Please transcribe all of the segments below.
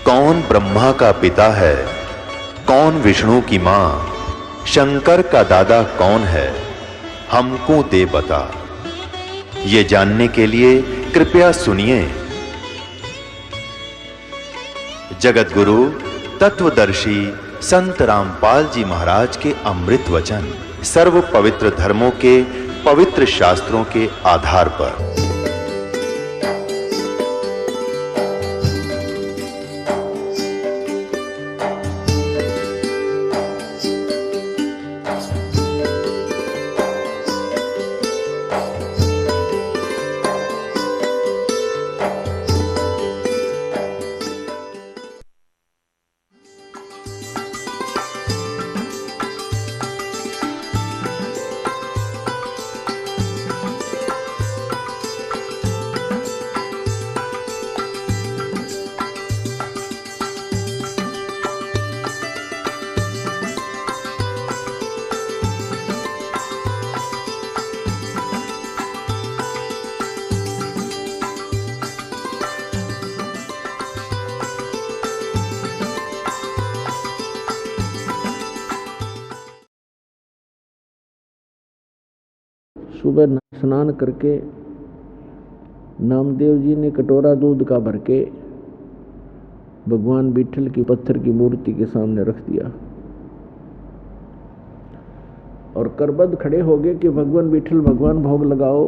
कौन ब्रह्मा का पिता है, कौन विष्णु की मां, शंकर का दादा कौन है, हमको दे बता। ये जानने के लिए कृपया सुनिए जगत गुरु तत्वदर्शी संत रामपाल जी महाराज के अमृत वचन सर्व पवित्र धर्मों के पवित्र शास्त्रों के आधार पर। सुबह स्नान करके नामदेव जी ने कटोरा दूध का भर के भगवान विठल की पत्थर की मूर्ति के सामने रख दिया और करबद्ध खड़े हो गए कि भगवान विठल भगवान भोग लगाओ,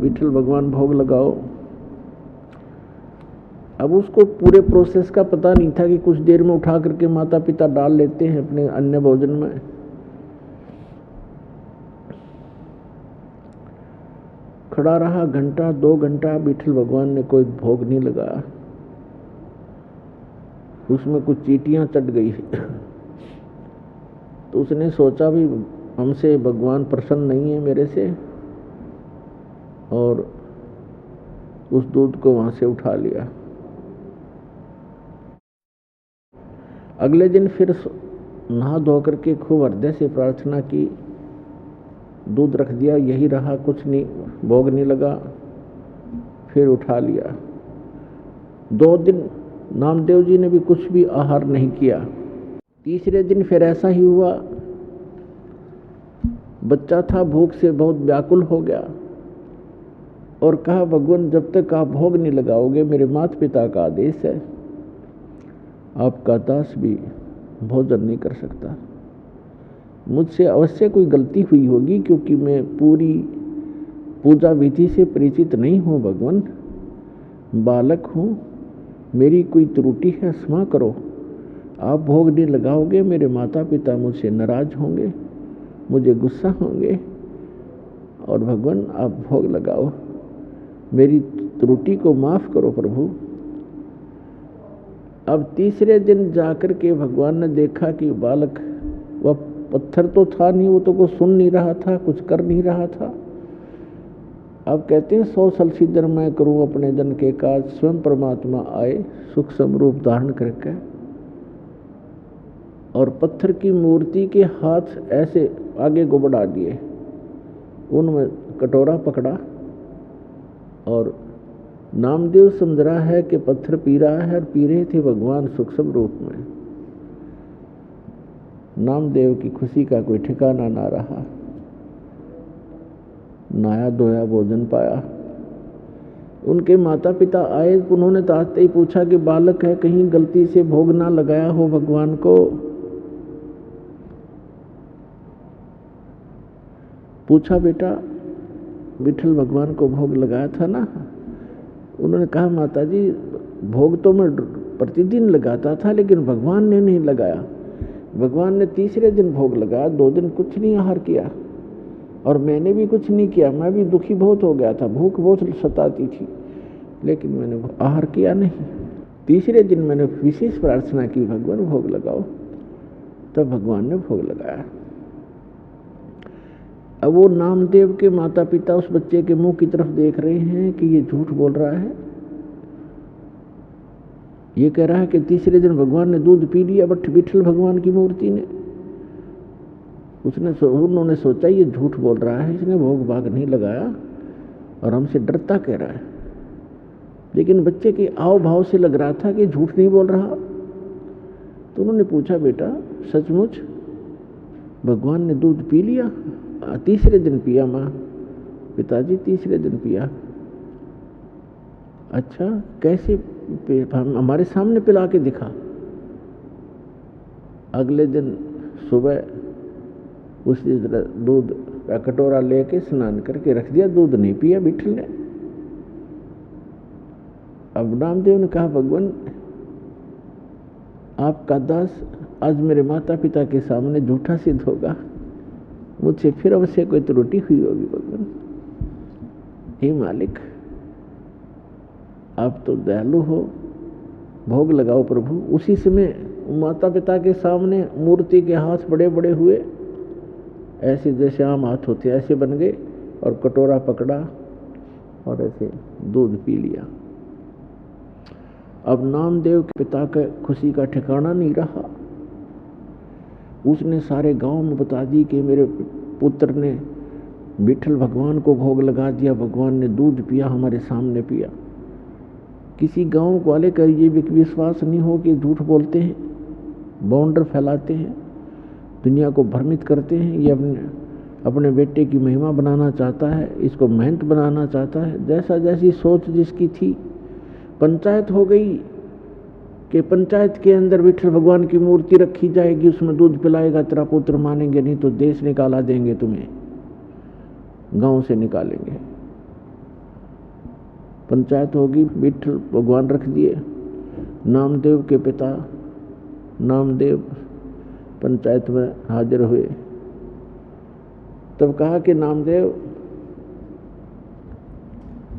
विठल भगवान भोग लगाओ। अब उसको पूरे प्रोसेस का पता नहीं था कि कुछ देर में उठा करके माता पिता डाल लेते हैं अपने अन्य भोजन में। खड़ा रहा घंटा 2 घंटा, विठल भगवान ने कोई भोग नहीं लगाया। उसमें कुछ चींटियां चढ़ गई तो उसने सोचा भी हमसे भगवान प्रसन्न नहीं है मेरे से, और उस दूध को वहां से उठा लिया। अगले दिन फिर नहा धो करके खूब हृदय से प्रार्थना की, दूध रख दिया, यही रहा, कुछ नहीं, भोग नहीं लगा, फिर उठा लिया। 2 दिन नामदेव जी ने भी कुछ भी आहार नहीं किया। तीसरे दिन फिर ऐसा ही हुआ। बच्चा था, भूख से बहुत व्याकुल हो गया और कहा भगवान जब तक आप भोग नहीं लगाओगे, मेरे माता पिता का आदेश है, आपका दास भी भोजन नहीं कर सकता। मुझसे अवश्य कोई गलती हुई होगी क्योंकि मैं पूरी पूजा विधि से परिचित नहीं हूँ भगवान, बालक हूँ, मेरी कोई त्रुटि है, क्षमा करो। आप भोग नहीं लगाओगे, मेरे माता पिता मुझसे नाराज होंगे, मुझे गुस्सा होंगे, और भगवान आप भोग लगाओ, मेरी त्रुटि को माफ करो प्रभु। अब तीसरे दिन जाकर के भगवान ने देखा कि बालक, वह पत्थर तो था नहीं, वो तो कुछ सुन नहीं रहा था, कुछ कर नहीं रहा था। अब कहते हैं 100 सलसीधर मैं करूं अपने जन के काज, स्वयं परमात्मा आए सूक्ष्म रूप धारण करके, और पत्थर की मूर्ति के हाथ ऐसे आगे को बढ़ा दिए, उनमें कटोरा पकड़ा, और नामदेव समझ रहा है कि पत्थर पी रहा है, और पी रहे थे भगवान सूक्ष्म रूप में। नामदेव की खुशी का कोई ठिकाना ना रहा। नहाया धोया, भोजन पाया। उनके माता पिता आए, उन्होंने तो आते ही पूछा कि बालक है, कहीं गलती से भोग ना लगाया हो भगवान को। पूछा बेटा विठल भगवान को भोग लगाया था ना? उन्होंने कहा माता जी भोग तो मैं प्रतिदिन लगाता था, लेकिन भगवान ने नहीं लगाया। भगवान ने तीसरे दिन भोग लगाया, 2 दिन कुछ नहीं आहार किया, और मैंने भी कुछ नहीं किया। मैं भी दुखी बहुत हो गया था, भूख बहुत सताती थी, लेकिन मैंने आहार किया नहीं। तीसरे दिन मैंने विशेष प्रार्थना की भगवान भोग लगाओ, तब भगवान ने भोग लगाया। अब वो नामदेव के माता पिता उस बच्चे के मुंह की तरफ देख रहे हैं कि ये झूठ बोल रहा है। ये कह रहा है कि तीसरे दिन भगवान ने दूध पी लिया, बट विठल भगवान की मूर्ति ने, उन्होंने सोचा ये झूठ बोल रहा है, इसने भोग भाग नहीं लगाया और हमसे डरता कह रहा है। लेकिन बच्चे के आव भाव से लग रहा था कि झूठ नहीं बोल रहा, तो उन्होंने पूछा, बेटा सचमुच भगवान ने दूध पी लिया? तीसरे दिन पिया माँ। पिताजी तीसरे दिन पिया? अच्छा, कैसे? हमारे सामने पिला के दिखा। अगले दिन सुबह उसी तरह दूध का कटोरा लेके स्नान करके रख दिया, दूध नहीं पिया विठल ने। अब नामदेव ने कहा, भगवान आपका दास आज मेरे माता पिता के सामने झूठा सिद्ध होगा, मुझसे फिर अवश्य कोई त्रुटि हुई होगी। भगवान, हे मालिक आप तो दयालु हो, भोग लगाओ प्रभु। उसी समय माता पिता के सामने मूर्ति के हाथ बड़े बड़े हुए, ऐसे जैसे आम हाथ होते ऐसे बन गए, और कटोरा पकड़ा और ऐसे दूध पी लिया। अब नामदेव के पिता का खुशी का ठिकाना नहीं रहा। उसने सारे गांव में बता दी कि मेरे पुत्र ने विठल भगवान को भोग लगा दिया, भगवान ने दूध पिया, हमारे सामने पिया। किसी गांव वाले का ये विश्वास नहीं हो कि झूठ बोलते हैं, बाउंडर फैलाते हैं, दुनिया को भ्रमित करते हैं। ये अपने बेटे की महिमा बनाना चाहता है, इसको महंत बनाना चाहता है। जैसा जैसी सोच जिसकी थी, पंचायत हो गई कि पंचायत के अंदर विठल भगवान की मूर्ति रखी जाएगी, उसमें दूध पिलाएगा तेरा पुत्र, मानेंगे नहीं तो देश निकाला देंगे, तुम्हें गांव से निकालेंगे। पंचायत होगी, विठल भगवान रख दिए। नामदेव के पिता नामदेव पंचायत में हाजिर हुए। तब कहा कि नामदेव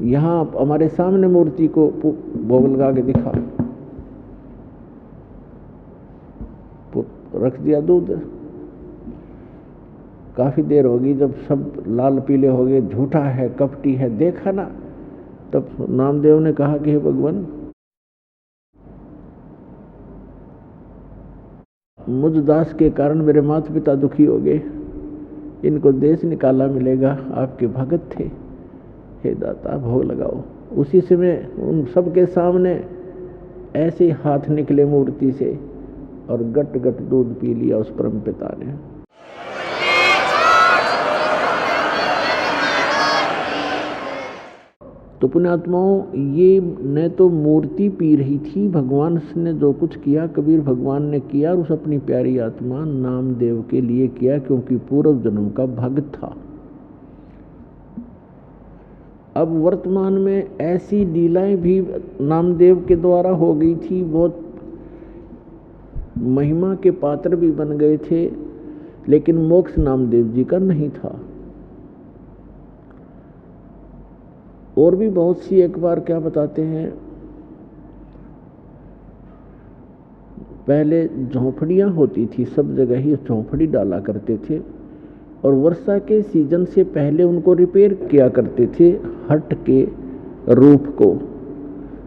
यहाँ हमारे सामने मूर्ति को भोग लगा के दिखा। रख दिया दूध। काफी देर होगी, जब सब लाल पीले हो गए, झूठा है, कपटी है, देखा ना, तब नामदेव ने कहा कि हे भगवान, मुझ दास के कारण मेरे माता पिता दुखी हो गए, इनको देश निकाला मिलेगा, आपके भगत थे, हे दाता भोग लगाओ। उसी समय उन सबके सामने ऐसे हाथ निकले मूर्ति से और गट गट दूध पी लिया उस परम पिता ने। तो पुण्यात्माओं, ये न तो मूर्ति पी रही थी, भगवान ने जो कुछ किया, कबीर भगवान ने किया, और उस अपनी प्यारी आत्मा नामदेव के लिए किया, क्योंकि पूर्व जन्म का भक्त था। अब वर्तमान में ऐसी लीलाएं भी नामदेव के द्वारा हो गई थी, बहुत महिमा के पात्र भी बन गए थे, लेकिन मोक्ष नामदेव जी का नहीं था। और भी बहुत सी, एक बार क्या बताते हैं, पहले झोंपड़ियां होती थी, सब जगह ही झोंपड़ी डाला करते थे, और वर्षा के सीजन से पहले उनको रिपेयर किया करते थे। हट के रूफ को,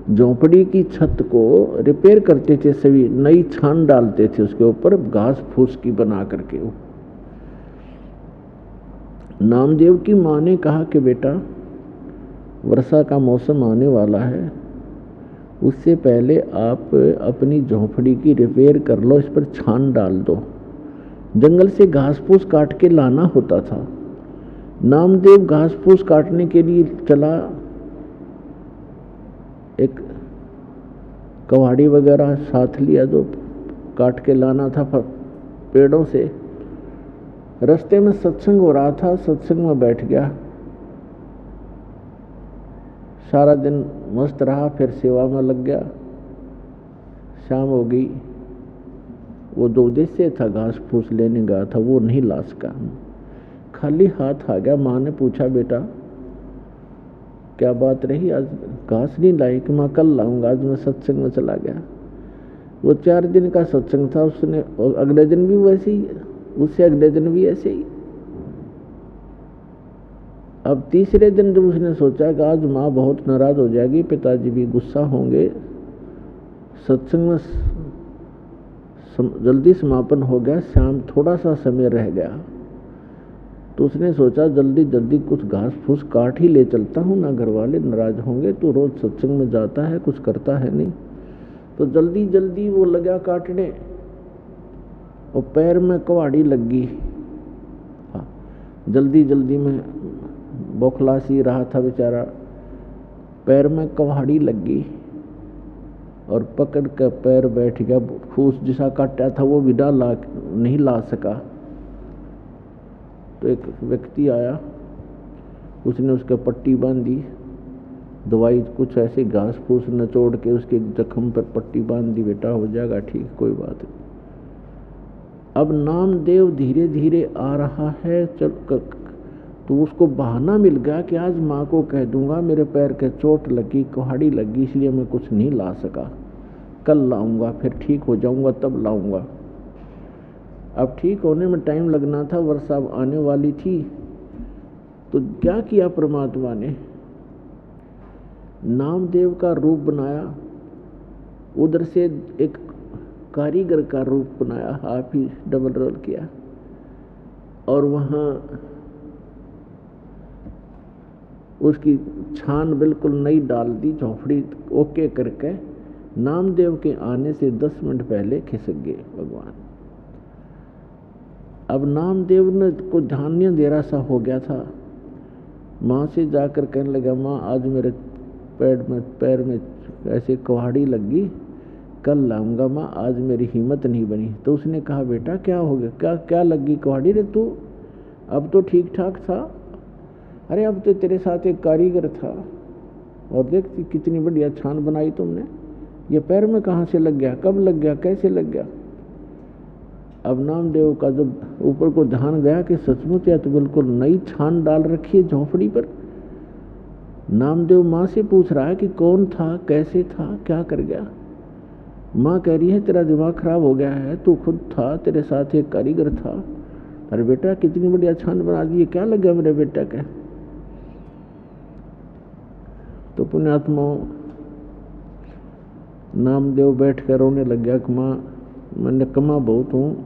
झोंपड़ी की छत को रिपेयर करते थे, सभी नई छान डालते थे उसके ऊपर, घास फूस की बना करके। नामदेव की माँ ने कहा कि बेटा, वर्षा का मौसम आने वाला है, उससे पहले आप अपनी झोंपड़ी की रिपेयर कर लो, इस पर छान डाल दो। जंगल से घास फूस काट के लाना होता था। नामदेव घास फूस काटने के लिए चला, एक कवाड़ी वगैरह साथ लिया जो काट के लाना था पेड़ों से। रास्ते में सत्संग हो रहा था, सत्संग में बैठ गया, सारा दिन मस्त रहा, फिर सेवा में लग गया। शाम हो गई, वो जो उद्देश्य था घास फूस लेने गया था वो नहीं ला सका, खाली हाथ आ गया। माँ ने पूछा, बेटा क्या बात रही, आज घास नहीं लाई? कि माँ कल लाऊंगा, आज मैं सत्संग में चला गया। वो 4 दिन का सत्संग था, उसने अगले दिन भी वैसे ही, उससे अगले दिन भी ऐसे ही। अब तीसरे दिन जब उसने सोचा कि आज माँ बहुत नाराज हो जाएगी, पिताजी भी गुस्सा होंगे, सत्संग में जल्दी समापन हो गया, शाम थोड़ा सा समय रह गया, तो उसने सोचा जल्दी जल्दी कुछ घास फूस काट ही ले चलता हूँ, ना घर वाले नाराज होंगे, तो रोज सत्संग में जाता है, कुछ करता है नहीं। तो जल्दी जल्दी वो लगा काटने, और पैर में कुहाड़ी लग गई। जल्दी जल्दी में बौखला सी रहा था बेचारा, पैर में कुहाड़ी लग गई और पकड़ कर पैर बैठ गया। फूस जिसा काटा था वो भी नहीं ला सका। तो एक व्यक्ति आया, उसने उसके पट्टी बांधी, दवाई कुछ ऐसे घास फूस नचोड़ के उसके जख्म पर पट्टी बांध दी, बेटा हो जाएगा ठीक, कोई बात नहीं। अब नामदेव धीरे धीरे आ रहा है, तो उसको बहाना मिल गया कि आज माँ को कह दूंगा मेरे पैर के चोट लगी, कुहाड़ी लगी, इसलिए मैं कुछ नहीं ला सका, कल लाऊंगा, फिर ठीक हो जाऊंगा तब लाऊंगा। अब ठीक होने में टाइम लगना था, वर्षा आने वाली थी। तो क्या किया परमात्मा ने, नामदेव का रूप बनाया, उधर से एक कारीगर का रूप बनाया, हाफ ही डबल रोल किया, और वहाँ उसकी छान बिल्कुल नई डाल दी, झोंपड़ी ओके करके नामदेव के आने से 10 मिनट पहले खिसक गए भगवान। अब नामदेव ने को ध्यान नहीं दे रहा सा हो गया था। माँ से जाकर कहने लगा, माँ आज मेरे पैर में ऐसे कुहाड़ी लगी, कल लाऊंगा माँ, आज मेरी हिम्मत नहीं बनी। तो उसने कहा, बेटा क्या हो गया, क्या लगी कुहाड़ी रे तू, अब तो ठीक ठाक था। अरे अब तो तेरे साथ एक कारीगर था और देख कितनी बढ़िया छान बनाई तुमने, ये पैर में कहाँ से लग गया, कब लग गया, कैसे लग गया। अब नामदेव का जब ऊपर को ध्यान गया कि सचमुच है तो बिल्कुल नई छान डाल रखी है झोंपड़ी पर। नामदेव माँ से पूछ रहा है कि कौन था, कैसे था, क्या कर गया। माँ कह रही है तेरा दिमाग खराब हो गया है, तू खुद था, तेरे साथ एक कारीगर था। अरे बेटा कितनी बढ़िया छान बना दी, क्या लग गया मेरे बेटा के। तो पुण्यात्मा नामदेव बैठ कर रोने लग गया कि माँ मैं निकम्मा बहुत हूँ,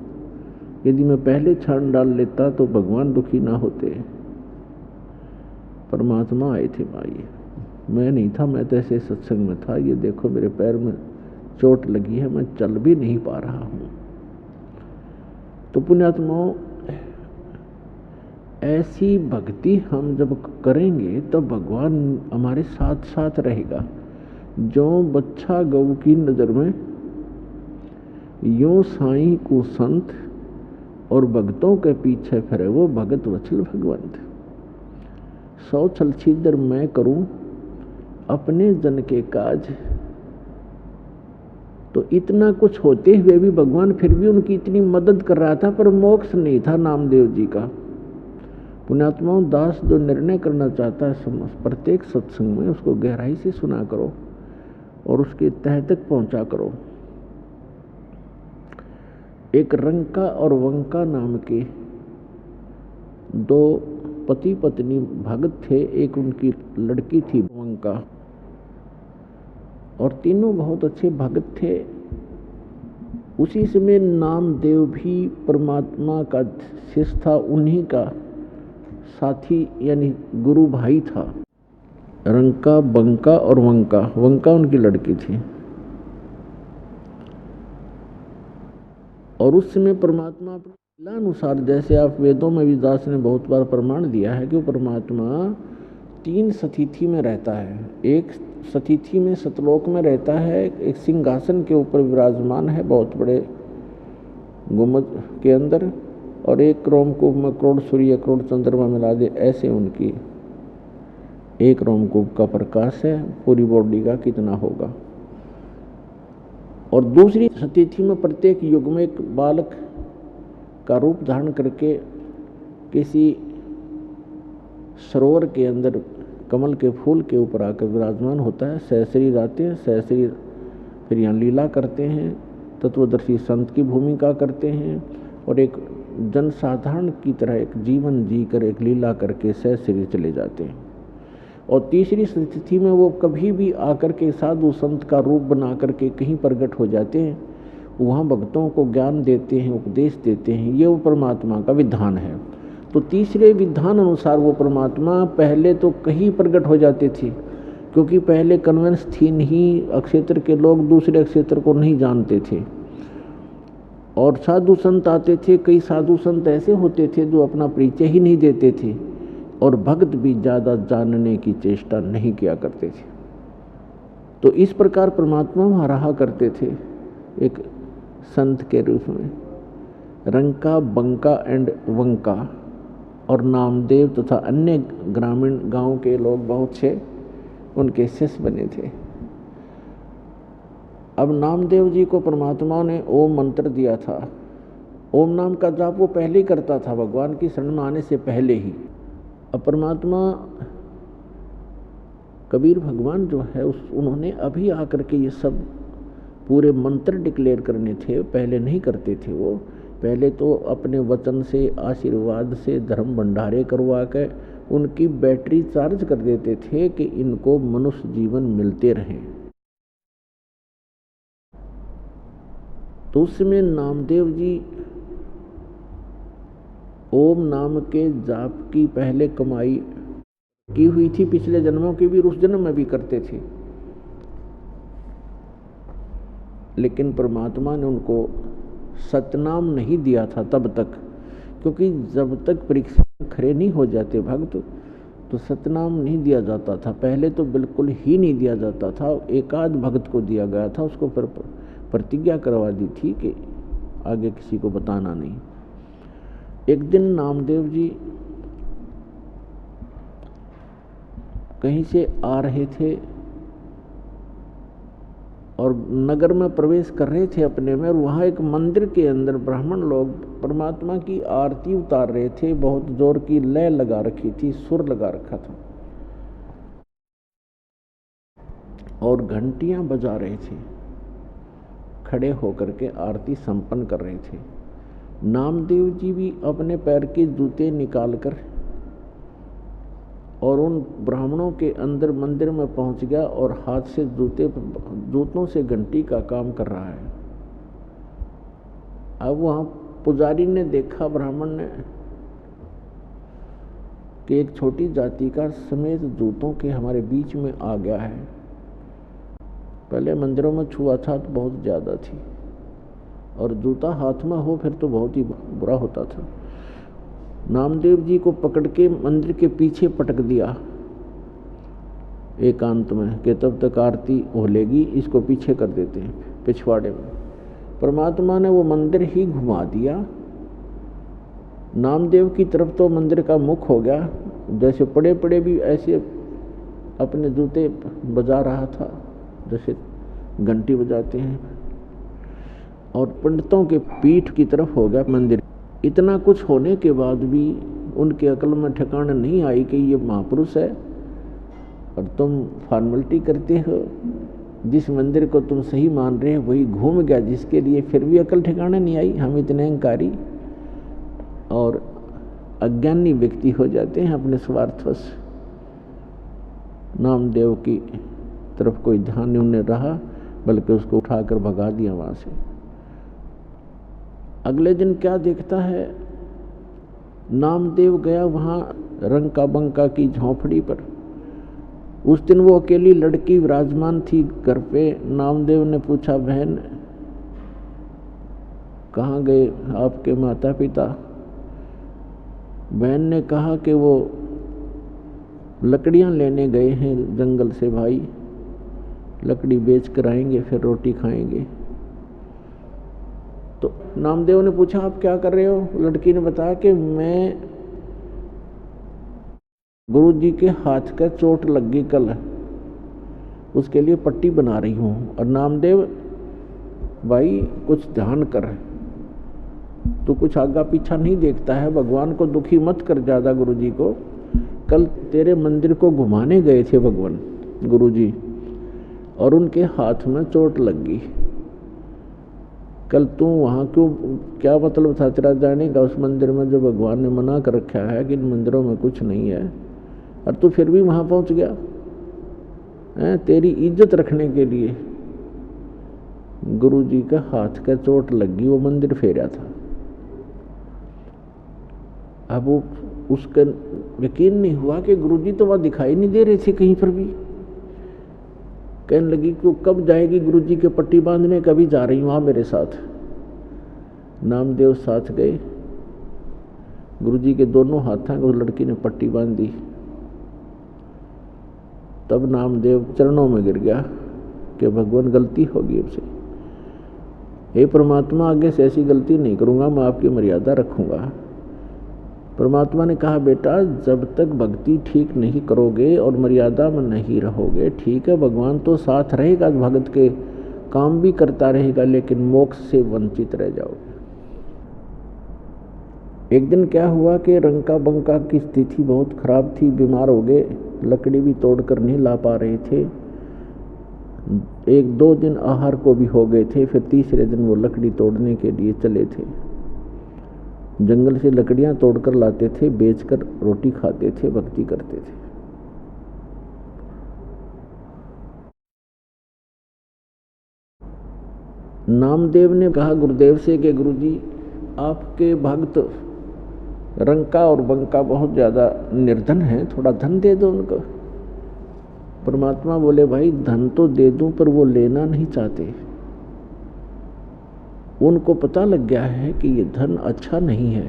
यदि मैं पहले छान डाल लेता तो भगवान दुखी ना होते। परमात्मा आए थे माँ, मैं नहीं था, मैं तो ऐसे सत्संग में था, ये देखो मेरे पैर में चोट लगी है, मैं चल भी नहीं पा रहा हूँ। तो पुण्यात्माओं ऐसी भक्ति हम जब करेंगे तब तो भगवान हमारे साथ साथ रहेगा। जो बच्चा गऊ की नजर में यो साईं को संत और भक्तों के पीछे फिरे वो भगत वत्सल भगवंत। 100 छल छिद्र मैं करूं अपने जन के काज। तो इतना कुछ होते हुए भी भगवान फिर भी उनकी इतनी मदद कर रहा था, पर मोक्ष नहीं था नामदेव जी का। पुण्यात्माओं दास जो निर्णय करना चाहता है प्रत्येक सत्संग में उसको गहराई से सुना करो और उसके तह तक पहुंचा करो। एक रंका और वंका नाम के 2 पति पत्नी भगत थे, एक उनकी लड़की थी वंका, और तीनों बहुत अच्छे भगत थे। उसी समय नामदेव भी परमात्मा का शिष्य था, उन्हीं का साथी यानी गुरु भाई था। रंका, बंका और वंका, वंका उनकी लड़की थी। और उस समय परमात्मा अपने अनुसार, जैसे आप वेदों में भी दास ने बहुत बार प्रमाण दिया है कि वो परमात्मा 3 स्थिति में रहता है। एक स्थिति में सतलोक में रहता है, एक सिंहासन के ऊपर विराजमान है बहुत बड़े गुम्बद के अंदर, और एक रोमकूप में करोड़ सूर्य करोड़ चंद्रमा मिला दे ऐसे उनकी एक रोमकूप का प्रकाश है, पूरी बॉडी का कितना होगा। और दूसरी स्थिति में प्रत्येक युग में एक बालक का रूप धारण करके किसी सरोवर के अंदर कमल के फूल के ऊपर आकर विराजमान होता है। सहशरीर आते हैं, सहशरीर फिर यहाँ लीला करते हैं, तत्वदर्शी संत की भूमिका करते हैं, और एक जनसाधारण की तरह एक जीवन जीकर एक लीला करके सहशरीर चले जाते हैं। और तीसरी स्थिति में वो कभी भी आकर के साधु संत का रूप बना करके कहीं प्रकट हो जाते हैं, वहाँ भक्तों को ज्ञान देते हैं, उपदेश देते हैं। ये वो परमात्मा का विधान है। तो तीसरे विधान अनुसार वो परमात्मा पहले तो कहीं प्रकट हो जाते थे, क्योंकि पहले कन्वेंस थी नहीं, अक्षेत्र के लोग दूसरे अक्षेत्र को नहीं जानते थे। और साधु संत आते थे। कई साधु संत ऐसे होते थे जो अपना परिचय ही नहीं देते थे और भक्त भी ज़्यादा जानने की चेष्टा नहीं किया करते थे। तो इस प्रकार परमात्मा वहाँ रहा करते थे एक संत के रूप में। रंका, बंका एंड वंका और नामदेव तथा अन्य ग्रामीण गांव के लोग बहुत से उनके शिष्य बने थे। अब नामदेव जी को परमात्मा ने ओम मंत्र दिया था। ओम नाम का जाप वो पहले ही करता था, भगवान की शरण में आने से पहले ही। अब परमात्मा कबीर भगवान जो है उन्होंने अभी आकर के ये सब पूरे मंत्र डिक्लेयर करने थे, पहले नहीं करते थे। वो पहले तो अपने वचन से, आशीर्वाद से, धर्म भंडारे करवा के उनकी बैटरी चार्ज कर देते थे कि इनको मनुष्य जीवन मिलते रहे। तो उसमें नामदेव जी ओम नाम के जाप की पहले कमाई की हुई थी, पिछले जन्मों की भी, उस जन्म में भी करते थे। लेकिन परमात्मा ने उनको सतनाम नहीं दिया था तब तक, क्योंकि जब तक परीक्षा खरे नहीं हो जाते भक्त तो सतनाम नहीं दिया जाता था। पहले तो बिल्कुल ही नहीं दिया जाता था, एकाध भक्त को दिया गया था। उसको फिर प्रतिज्ञा करवा दी थी कि आगे किसी को बताना नहीं। एक दिन नामदेव जी कहीं से आ रहे थे और नगर में प्रवेश कर रहे थे अपने में, और वहाँ एक मंदिर के अंदर ब्राह्मण लोग परमात्मा की आरती उतार रहे थे। बहुत जोर की लय लगा रखी थी, सुर लगा रखा था और घंटियां बजा रहे थे। खड़े होकर के आरती संपन्न कर रहे थे। नामदेव जी भी अपने पैर के जूते निकालकर और उन ब्राह्मणों के अंदर मंदिर में पहुंच गया और हाथ से जूतों से घंटी का काम कर रहा है। अब वहां पुजारी ने देखा, ब्राह्मण ने, कि एक छोटी जाति का समेत जूतों के हमारे बीच में आ गया है। पहले मंदिरों में छुआछूत बहुत ज्यादा थी और जूता हाथ में हो फिर तो बहुत ही बुरा होता था। नामदेव जी को पकड़ के मंदिर के पीछे पटक दिया एकांत में कि तब तक आरती हो लेगी, इसको पीछे कर देते हैं पिछवाड़े में। परमात्मा ने वो मंदिर ही घुमा दिया। नामदेव की तरफ तो मंदिर का मुख हो गया, जैसे पड़े पड़े भी ऐसे अपने जूते बजा रहा था जैसे घंटी बजाते हैं, और पंडितों के पीठ की तरफ हो गया मंदिर। इतना कुछ होने के बाद भी उनके अकल में ठिकाना नहीं आई कि ये महापुरुष है और तुम फॉर्मेलिटी करते हो। जिस मंदिर को तुम सही मान रहे हो वही घूम गया, जिसके लिए फिर भी अकल ठिकाना नहीं आई। हम इतने अहंकारी और अज्ञानी व्यक्ति हो जाते हैं अपने स्वार्थवश। नामदेव की तरफ कोई ध्यान नहीं उन्हें रहा, बल्कि उसको उठाकर भगा दिया वहां से। अगले दिन क्या देखता है, नामदेव गया वहां रंका बंका की झोंपड़ी पर। उस दिन वो अकेली लड़की विराजमान थी घर पे। नामदेव ने पूछा, बहन कहाँ गए आपके माता पिता? बहन ने कहा कि वो लकड़ियां लेने गए हैं जंगल से भाई, लकड़ी बेच कर आएंगे फिर रोटी खाएंगे। तो नामदेव ने पूछा, आप क्या कर रहे हो? लड़की ने बताया कि मैं गुरु जी के हाथ का चोट लग गई कल, उसके लिए पट्टी बना रही हूँ। और नामदेव, भाई कुछ ध्यान कर, तू कुछ आगा पीछा नहीं देखता है, भगवान को दुखी मत कर ज्यादा गुरु जी को। कल तेरे मंदिर को घुमाने गए थे भगवान गुरु जी और उनके हाथ में चोट लग गई। कल तू वहाँ क्यों, क्या मतलब था तेरा जाने का उस मंदिर में जो भगवान ने मना कर रखा है कि इन मंदिरों में कुछ नहीं है, और तू फिर भी वहाँ पहुँच गया है तेरी इज्जत रखने के लिए। गुरु जी का हाथ का चोट लग गई, वो मंदिर फेरा था। अब वो उसका यकीन नहीं हुआ कि गुरु जी तो वहाँ दिखाई नहीं दे रहे थे कहीं पर भी। कहने लगी कि कब जाएगी गुरु जी के पट्टी बांधने? कभी जा रही हूँ मेरे साथ। नामदेव साथ गए। गुरुजी के दोनों हाथों को लड़की ने पट्टी बांध दी। तब नामदेव चरणों में गिर गया कि भगवान गलती होगी हमसे, हे परमात्मा आगे से ऐसी गलती नहीं करूँगा, मैं आपकी मर्यादा रखूँगा। परमात्मा ने कहा बेटा जब तक भक्ति ठीक नहीं करोगे और मर्यादा में नहीं रहोगे, ठीक है भगवान तो साथ रहेगा, भगत के काम भी करता रहेगा, लेकिन मोक्ष से वंचित रह जाओगे। एक दिन क्या हुआ कि रंका बंका की स्थिति बहुत खराब थी, बीमार हो गए, लकड़ी भी तोड़कर नहीं ला पा रहे थे। 1-2 दिन आहार को भी हो गए थे। फिर तीसरे दिन वो लकड़ी तोड़ने के लिए चले थे। जंगल से लकड़ियां तोड़कर लाते थे, बेचकर रोटी खाते थे, भक्ति करते थे। नामदेव ने कहा गुरुदेव से कि गुरुजी आपके भक्त रंका और बंका बहुत ज़्यादा निर्धन हैं, थोड़ा धन दे दो उनको। परमात्मा बोले भाई धन तो दे दूं पर वो लेना नहीं चाहते। उनको पता लग गया है कि ये धन अच्छा नहीं है,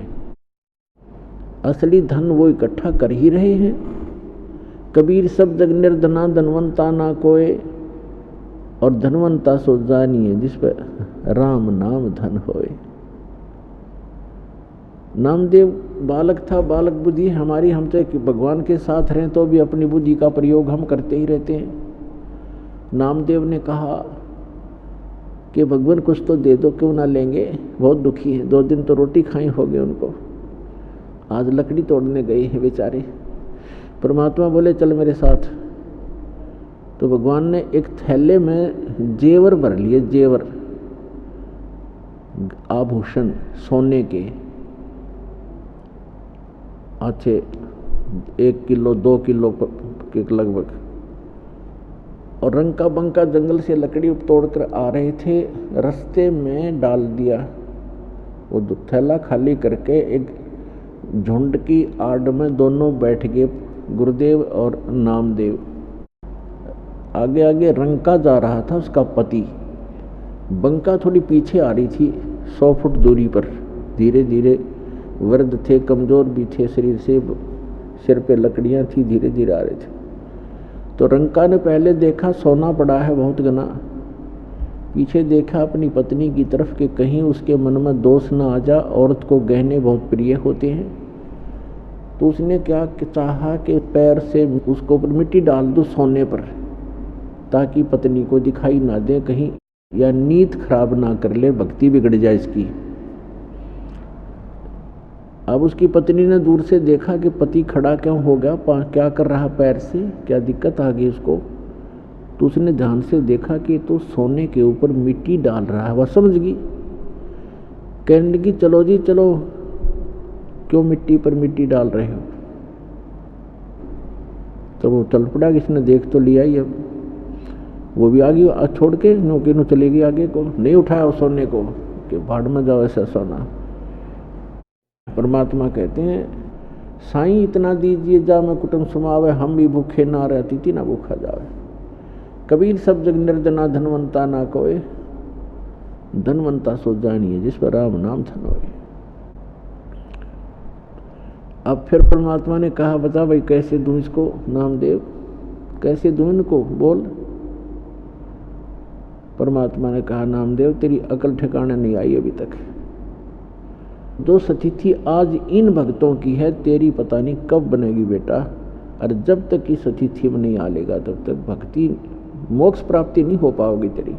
असली धन वो इकट्ठा कर ही रहे हैं। कबीर सब जग निर्धना धनवंता ना कोय, और धनवंता सो जानिए जिस पर राम नाम धन होए। नामदेव बालक था, बालक बुद्धि हमारी, हम तो भगवान के साथ रहें तो भी अपनी बुद्धि का प्रयोग हम करते ही रहते हैं। नामदेव ने कहा कि भगवान कुछ तो दे दो, क्यों ना लेंगे, बहुत दुखी है, 2 दिन तो रोटी खाई हो गई उनको, आज लकड़ी तोड़ने गए हैं बेचारे। परमात्मा बोले चल मेरे साथ। तो भगवान ने एक थैले में जेवर भर लिए, जेवर आभूषण सोने के अच्छे 1 किलो 2 किलो के लगभग, और रंका बंका जंगल से लकड़ी तोड़कर आ रहे थे, रास्ते में डाल दिया। वो थैला खाली करके एक झुंड की आड़ में दोनों बैठ गए, गुरुदेव और नामदेव। आगे आगे रंका जा रहा था, उसका पति। बंका थोड़ी पीछे आ रही थी 100 फुट दूरी पर। धीरे धीरे, वृद्ध थे, कमजोर भी थे शरीर से, सिर पे लकड़ियां थी, धीरे धीरे आ रहे थे। तो रंका ने पहले देखा सोना पड़ा है बहुत घना, पीछे देखा अपनी पत्नी की तरफ कि कहीं उसके मन में दोष ना आ जा, औरत को गहने बहुत प्रिय होते हैं। तो उसने क्या चाहा कि पैर से उसको ऊपर मिट्टी डाल दो सोने पर, ताकि पत्नी को दिखाई ना दे कहीं, या नीयत खराब ना कर ले, भक्ति बिगड़ जाए इसकी। अब उसकी पत्नी ने दूर से देखा कि पति खड़ा क्यों हो गया, क्या कर रहा पैर से, क्या दिक्कत आ गई उसको। तो उसने ध्यान से देखा कि तो सोने के ऊपर मिट्टी डाल रहा है। वह समझ गई, कहने लगी चलो जी चलो, क्यों मिट्टी पर मिट्टी डाल रहे हो। तो वो चल पड़ा, किसने देख तो लिया ही। अब वो भी आगे छोड़ के नौके नो चलेगी आगे को, नहीं उठाया उस सोने को कि भाड़ में जाओ ऐसा सोना। परमात्मा कहते हैं साईं इतना दीजिए जा मैं कुटुंब समावे, हम भी भूखे ना रहती थी ना भूखा जावे। कबीर सब जग निर्जना धनवंता ना कोय, धनवंता सो जानिए जिस पर राम नाम धन होए। अब फिर परमात्मा ने कहा बता भाई कैसे दूं इसको, नामदेव कैसे दूं इनको, बोल। परमात्मा ने कहा नामदेव तेरी अकल ठिकाने नहीं आई अभी तक। जो स्थिति आज इन भक्तों की है तेरी पता नहीं कब बनेगी बेटा, और जब तक इस स्थिति में नहीं आ लेगा तब तक भक्ति मोक्ष प्राप्ति नहीं हो पाओगी तेरी।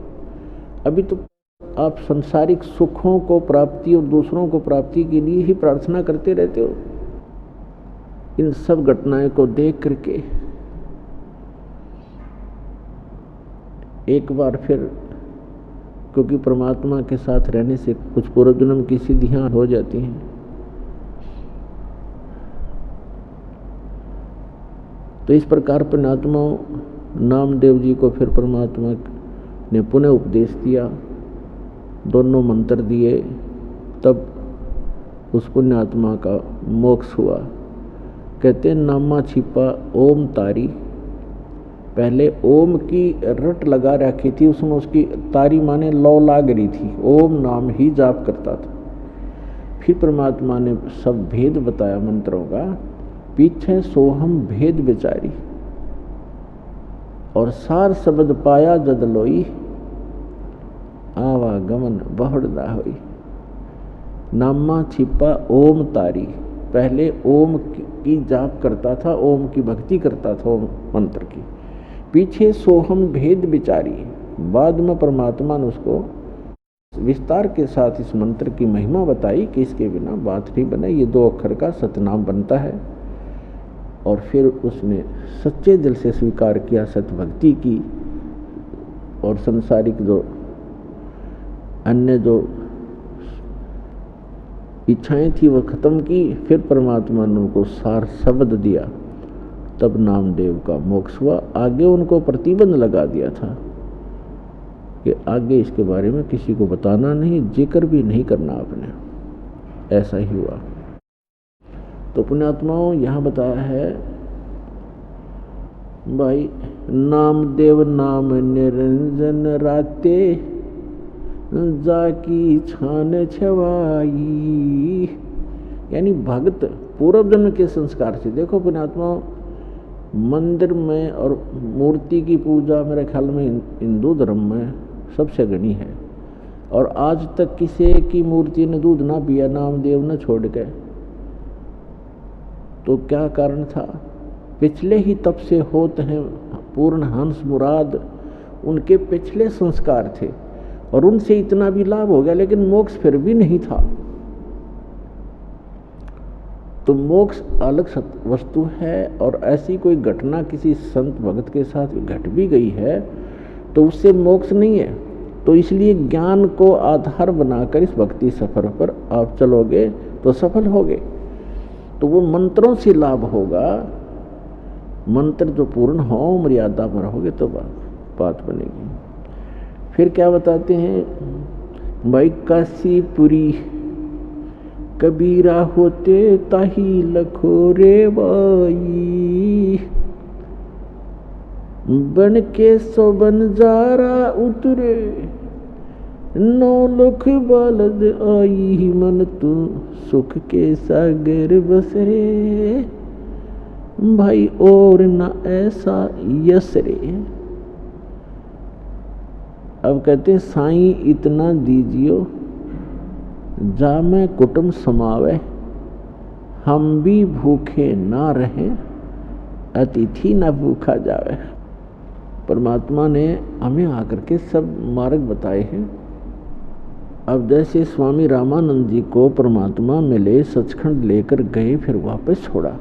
अभी तो आप संसारिक सुखों को प्राप्ति और दूसरों को प्राप्ति के लिए ही प्रार्थना करते रहते हो। इन सब घटनाएं को देख करके एक बार फिर, क्योंकि परमात्मा के साथ रहने से कुछ पूर्व जन्म की सिद्धियां हो जाती हैं, तो इस प्रकार पुण्यात्मा नामदेव जी को फिर परमात्मा ने पुनः उपदेश दिया, दोनों मंत्र दिए, तब उस पुण्यात्मा का मोक्ष हुआ। कहते हैं नामा छिपा ओम तारी, पहले ओम की रट लगा रखी थी उसमें, उसकी तारी माने लौ लाग रही थी, ओम नाम ही जाप करता था। फिर परमात्मा ने सब भेद बताया मंत्रों का, पीछे सोहम भेद विचारी, और सार शब्द पाया जद लोई, आवागमन बहुड़ ना होई। नामा छिपा ओम तारी, पहले ओम की जाप करता था, ओम की भक्ति करता था, ओम मंत्र की। पीछे सोहम भेद विचारी, बाद में परमात्मा ने उसको विस्तार के साथ इस मंत्र की महिमा बताई कि इसके बिना बात नहीं बने, ये 2 अक्षर का सतनाम बनता है। और फिर उसने सच्चे दिल से स्वीकार किया, सतभक्ति की, और संसारिक जो अन्य जो इच्छाएं थी वह खत्म की। फिर परमात्मा ने उनको सार शब्द दिया, तब नामदेव का मोक्ष हुआ। आगे उनको प्रतिबंध लगा दिया था कि आगे इसके बारे में किसी को बताना नहीं, जिक्र भी नहीं करना आपने। ऐसा ही हुआ। तो पुण्यात्माओं, यहाँ बताया है भाई, नामदेव नाम निरंजन राते, जाकी छान छवाई। यानी भक्त पूर्व जन्म के संस्कार से। देखो पुण्यात्माओं, मंदिर में और मूर्ति की पूजा मेरे ख्याल में हिंदू धर्म में सबसे घनी है, और आज तक किसी की मूर्ति ने दूध ना पिया नामदेव न छोड़ के। तो क्या कारण था? पिछले ही तप से होते हैं पूर्ण हंस मुराद, उनके पिछले संस्कार थे और उनसे इतना भी लाभ हो गया, लेकिन मोक्ष फिर भी नहीं था। तो मोक्ष अलग वस्तु है, और ऐसी कोई घटना किसी संत भगत के साथ घट भी गई है तो उससे मोक्ष नहीं है। तो इसलिए ज्ञान को आधार बनाकर इस भक्ति सफर पर आप चलोगे तो सफल होगे। तो वो मंत्रों से लाभ होगा, मंत्र जो पूर्ण हो, मर्यादा में रहोगे तो बात बनेगी। फिर क्या बताते हैं भाई, काशीपुरी कबीरा होते ताही लखो रे बाई, बन के सो बंजारा उतरे, 9 लख बालद आई, मन तू सुख के सागर बसरे, भाई और न ऐसा यसरे। अब कहते साईं इतना दीजियो, जा मैं कुटुंब समावे, हम भी भूखे ना रहें, अतिथि ना भूखा जावे। परमात्मा ने हमें आकर के सब मार्ग बताए हैं। अब जैसे स्वामी रामानंद जी को परमात्मा मिले, सचखंड लेकर गए, फिर वापस छोड़ा,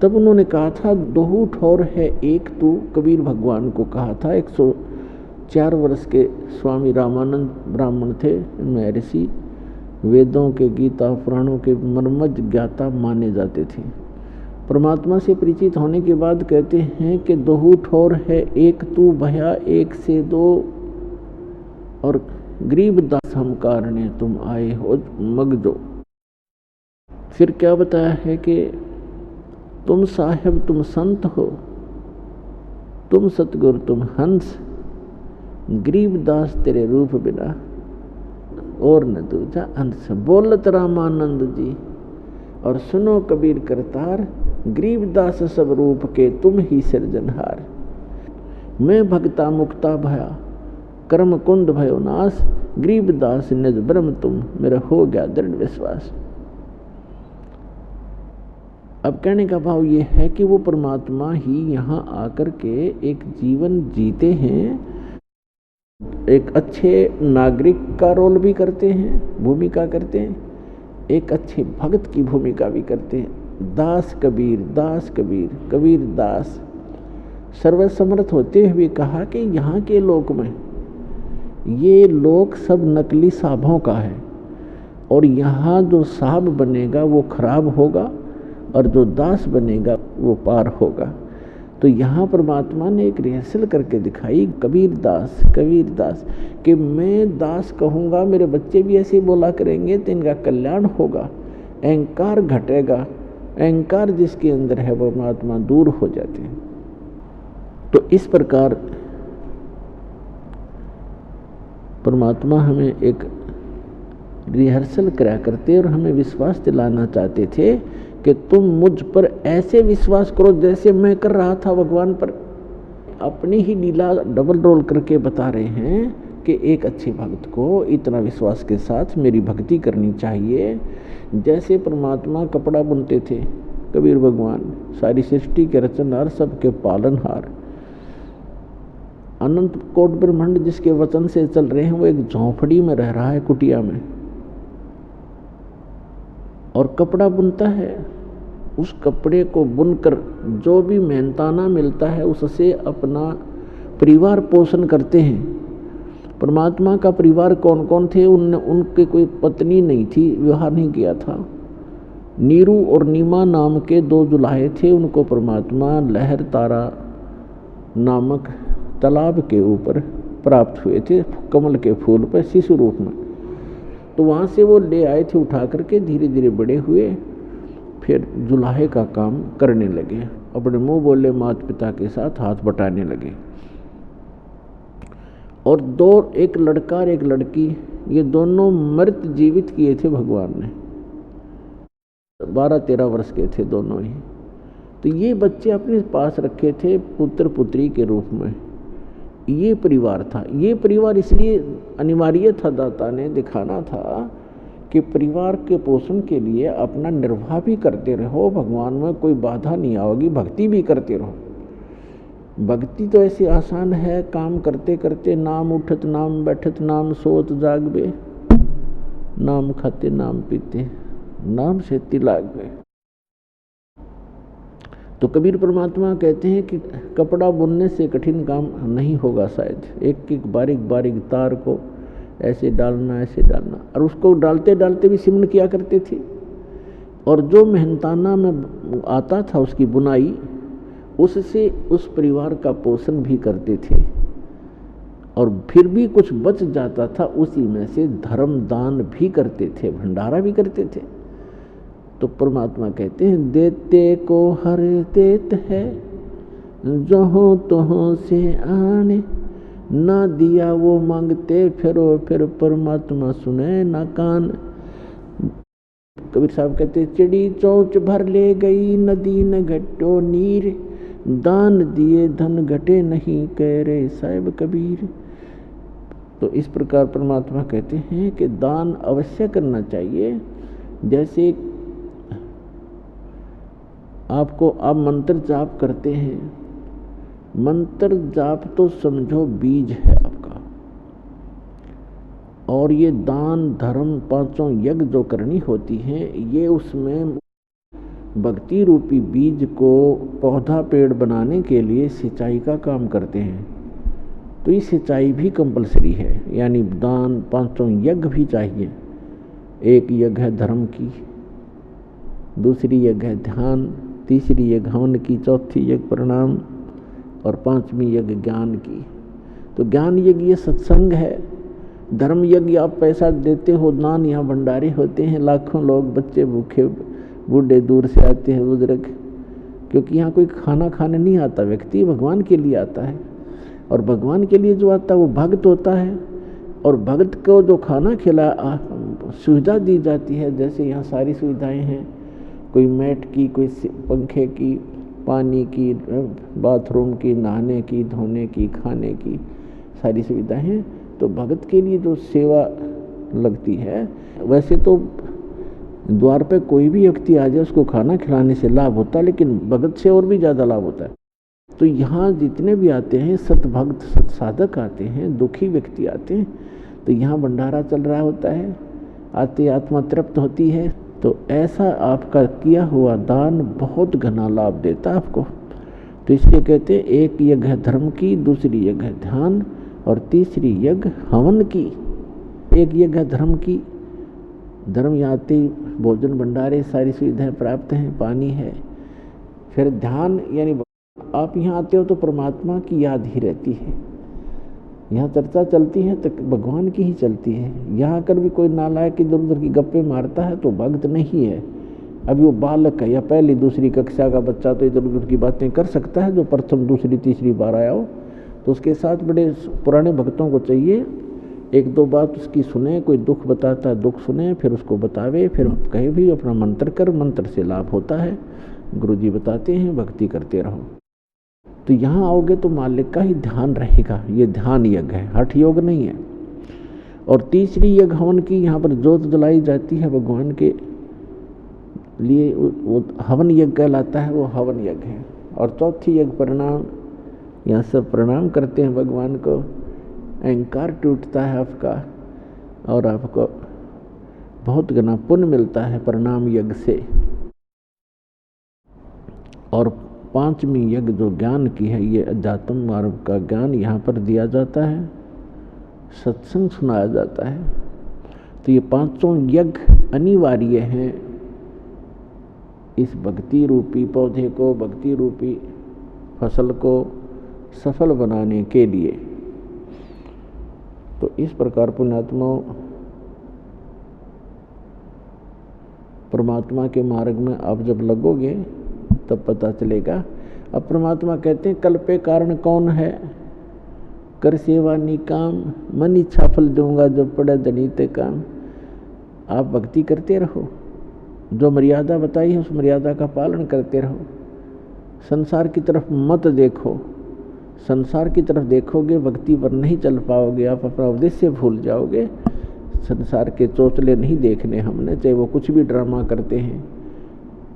तब उन्होंने कहा था 2 ठौर है एक तू, कबीर भगवान को कहा था। 104 वर्ष के स्वामी रामानंद ब्राह्मण थे, महर्षि, वेदों के, गीता पुराणों के मर्मज्ञ ज्ञाता माने जाते थे। परमात्मा से परिचित होने के बाद कहते हैं कि 2 ठौर है एक तू, भया 1 से 2, और गरीब दास हम कारणे तुम आए हो मगजो। फिर क्या बताया है कि तुम साहेब तुम संत हो, तुम सतगुरु तुम हंस, गरीब दास तेरे रूप बिना और न दूजा अंश। बोलत रामानंद जी और सुनो कबीर करतार, गरीब दास सब रूप के तुम ही सिरजनहार। मैं भक्ता मुक्ता भया, कर्म कुंड भयो नाश, गरीब दास निज ब्रह्म तुम, मेरा हो गया दृढ़ विश्वास। अब कहने का भाव ये है कि वो परमात्मा ही यहाँ आकर के एक जीवन जीते हैं, एक अच्छे नागरिक का रोल भी करते हैं, भूमिका करते हैं, एक अच्छे भक्त की भूमिका भी करते हैं। दास कबीर, कबीर दास। सर्वसमर्थ होते हुए कहा कि यहाँ के लोक में ये लोक सब नकली साहबों का है, और यहाँ जो साहब बनेगा वो खराब होगा, और जो दास बनेगा वो पार होगा। तो यहाँ परमात्मा ने एक रिहर्सल करके दिखाई, कबीर दास, कि मैं दास कहूँगा, मेरे बच्चे भी ऐसे बोला करेंगे तो इनका कल्याण होगा, अहंकार घटेगा, अहंकार जिसके अंदर है वो परमात्मा दूर हो जाते हैं। तो इस प्रकार परमात्मा हमें एक रिहर्सल करा करते और हमें विश्वास दिलाना चाहते थे कि तुम मुझ पर ऐसे विश्वास करो जैसे मैं कर रहा था भगवान पर। अपनी ही लीला डबल रोल करके बता रहे हैं कि एक अच्छे भक्त को इतना विश्वास के साथ मेरी भक्ति करनी चाहिए। जैसे परमात्मा कपड़ा बुनते थे, कबीर भगवान सारी सृष्टि के रचनहार, सबके पालनहार, अनंत कोट ब्रह्मांड जिसके वचन से चल रहे हैं, वो एक झोंपड़ी में रह रहा है, कुटिया में, और कपड़ा बुनता है। उस कपड़े को बुनकर जो भी मेहनताना मिलता है उससे अपना परिवार पोषण करते हैं। परमात्मा का परिवार कौन कौन थे? उनके कोई पत्नी नहीं थी, विवाह नहीं किया था। नीरू और नीमा नाम के 2 दुल्हे थे। उनको परमात्मा लहर तारा नामक तालाब के ऊपर प्राप्त हुए थे, कमल के फूल पर शिशु रूप में। तो वहाँ से वो ले आए थे उठा करके, धीरे धीरे बड़े हुए, फिर जुलाहे का काम करने लगे, अपने मुंह बोले माता पिता के साथ हाथ बटाने लगे। और 2, एक लड़का और एक लड़की, ये दोनों मृत जीवित किए थे भगवान ने। 12-13 वर्ष के थे दोनों ही। तो ये बच्चे अपने पास रखे थे पुत्र पुत्री के रूप में। ये परिवार था। ये परिवार इसलिए अनिवार्य था, दाता ने दिखाना था कि परिवार के पोषण के लिए अपना निर्वाह भी करते रहो, भगवान में कोई बाधा नहीं आओगी, भक्ति भी करते रहो। भक्ति तो ऐसी आसान है, काम करते करते नाम उठत नाम बैठत नाम सोत जागबे, नाम खाते नाम पीते नाम से तिलागबे। तो कबीर परमात्मा कहते हैं कि कपड़ा बुनने से कठिन काम नहीं होगा शायद। एक एक बारीक बारीक तार को ऐसे डालना, ऐसे डालना, और उसको डालते डालते भी सिमन किया करते थे। और जो मेहनताना में आता था उसकी बुनाई, उससे उस परिवार का पोषण भी करते थे। और फिर भी कुछ बच जाता था, उसी में से धर्म दान भी करते थे, भंडारा भी करते थे। तो परमात्मा कहते हैं देते को हर देत है, जहाँ तहाँ से आने, ना दिया वो मांगते फिरो, फिर परमात्मा सुने ना कान। कबीर साहब कहते चिड़ी चौंच भर ले गई, नदी न घटो नीर, दान दिए धन घटे नहीं, कह रे साहिब कबीर। तो इस प्रकार परमात्मा कहते हैं कि दान अवश्य करना चाहिए। जैसे आप मंत्र जाप करते हैं, मंत्र जाप तो समझो बीज है आपका, और ये दान धर्म 5 यज्ञ जो करनी होती हैं, ये उसमें भक्ति रूपी बीज को पौधा पेड़ बनाने के लिए सिंचाई का काम करते हैं। तो ये सिंचाई भी कंपलसरी है, यानी दान 5 यज्ञ भी चाहिए। एक यज्ञ है धर्म की, दूसरी यज्ञ है ध्यान, तीसरी यज्ञ हवन की, चौथी यज्ञ प्रणाम, और 5वीं यज्ञ ज्ञान की। तो ज्ञान यज्ञ ये सत्संग है। धर्म यज्ञ आप पैसा देते हो, दान यहाँ भंडारे होते हैं, लाखों लोग, बच्चे भूखे बूढ़े दूर से आते हैं, बुजुर्ग, क्योंकि यहाँ कोई खाना खाने नहीं आता, व्यक्ति भगवान के लिए आता है। और भगवान के लिए जो आता है वो भक्त होता है। और भक्त को जो खाना खिला सुविधा दी जाती है, जैसे यहाँ सारी सुविधाएं हैं, कोई मैट की, कोई पंखे की, पानी की, बाथरूम की, नहाने की, धोने की, खाने की सारी सुविधाएं हैं। तो भगत के लिए जो सेवा लगती है, वैसे तो द्वार पे कोई भी व्यक्ति आ जाए उसको खाना खिलाने से लाभ होता है, लेकिन भगत से और भी ज़्यादा लाभ होता है। तो यहाँ जितने भी आते हैं सतभक्त सत्साधक आते हैं, दुखी व्यक्ति आते हैं, तो यहाँ भंडारा चल रहा होता है, आते आत्मा तृप्त होती है। तो ऐसा आपका किया हुआ दान बहुत घना लाभ देता है आपको। तो इसलिए कहते हैं एक यज्ञ है धर्म की, दूसरी यज्ञ है ध्यान, और तीसरी यज्ञ हवन की। एक यज्ञ है धर्म की, धर्म यहाँ आते भोजन भंडारे सारी सुविधाएं प्राप्त हैं, पानी है। फिर ध्यान, यानी आप यहाँ आते हो तो परमात्मा की याद ही रहती है। यहाँ चर्चा चलती है तो भगवान की ही चलती है। यहाँ आकर भी कोई नालायक इधर उधर की गप्पे मारता है तो भक्त नहीं है। अभी वो बालक है या पहली दूसरी कक्षा का बच्चा तो इधर उधर की बातें कर सकता है, जो प्रथम दूसरी तीसरी बार आया हो। तो उसके साथ बड़े पुराने भक्तों को चाहिए एक दो बात उसकी सुने, कोई दुख बताता है दुख सुने, फिर उसको बतावे, फिर कहे भी अपना मंत्र कर, मंत्र से लाभ होता है, गुरुजी बताते हैं, भक्ति करते रहो। तो यहाँ आओगे तो मालिक का ही ध्यान रहेगा। ये ध्यान यज्ञ है, हठ योग नहीं है। और तीसरी यज्ञ हवन की यहाँ पर जोत जलाई जाती है भगवान के लिए, वो हवन यज्ञ कहलाता है, वो हवन यज्ञ है। और चौथी यज्ञ प्रणाम, यहाँ सब प्रणाम करते हैं भगवान को, अहंकार टूटता है आपका और आपको बहुत घना पुण्य मिलता है प्रणाम यज्ञ से। और पांचवी यज्ञ जो ज्ञान की है, ये अध्यात्म मार्ग का ज्ञान यहाँ पर दिया जाता है, सत्संग सुनाया जाता है। तो ये पांचों यज्ञ अनिवार्य हैं इस भक्ति रूपी पौधे को, भक्ति रूपी फसल को सफल बनाने के लिए। तो इस प्रकार पुण्यात्मा परमात्मा के मार्ग में आप जब लगोगे तब पता चलेगा। अब परमात्मा कहते हैं कल पे कारण कौन है, कर सेवा निकाम, मन इच्छा फल दूंगा जो पड़े जनिते काम। आप भक्ति करते रहो, जो मर्यादा बताई है उस मर्यादा का पालन करते रहो, संसार की तरफ मत देखो। संसार की तरफ देखोगे भक्ति पर नहीं चल पाओगे, आप अपना उद्देश्य भूल जाओगे। संसार के चोचले नहीं देखने हमने, चाहे वो कुछ भी ड्रामा करते हैं।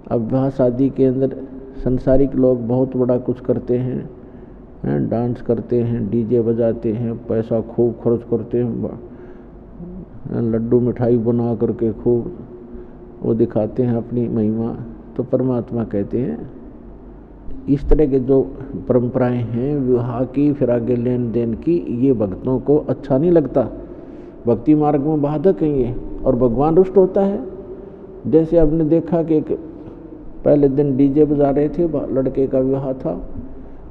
अब विवाह शादी के अंदर संसारिक लोग बहुत बड़ा कुछ करते हैं, डांस करते हैं, डीजे बजाते हैं, पैसा खूब खर्च करते हैं, लड्डू मिठाई बना करके खूब वो दिखाते हैं अपनी महिमा। तो परमात्मा कहते हैं इस तरह के जो परंपराएं हैं विवाह की, फिर आगे लेन देन की, ये भक्तों को अच्छा नहीं लगता, भक्ति मार्ग में बाधक है ये, और भगवान रुष्ट होता है। जैसे आपने देखा कि पहले दिन डीजे बजा रहे थे, लड़के का विवाह था,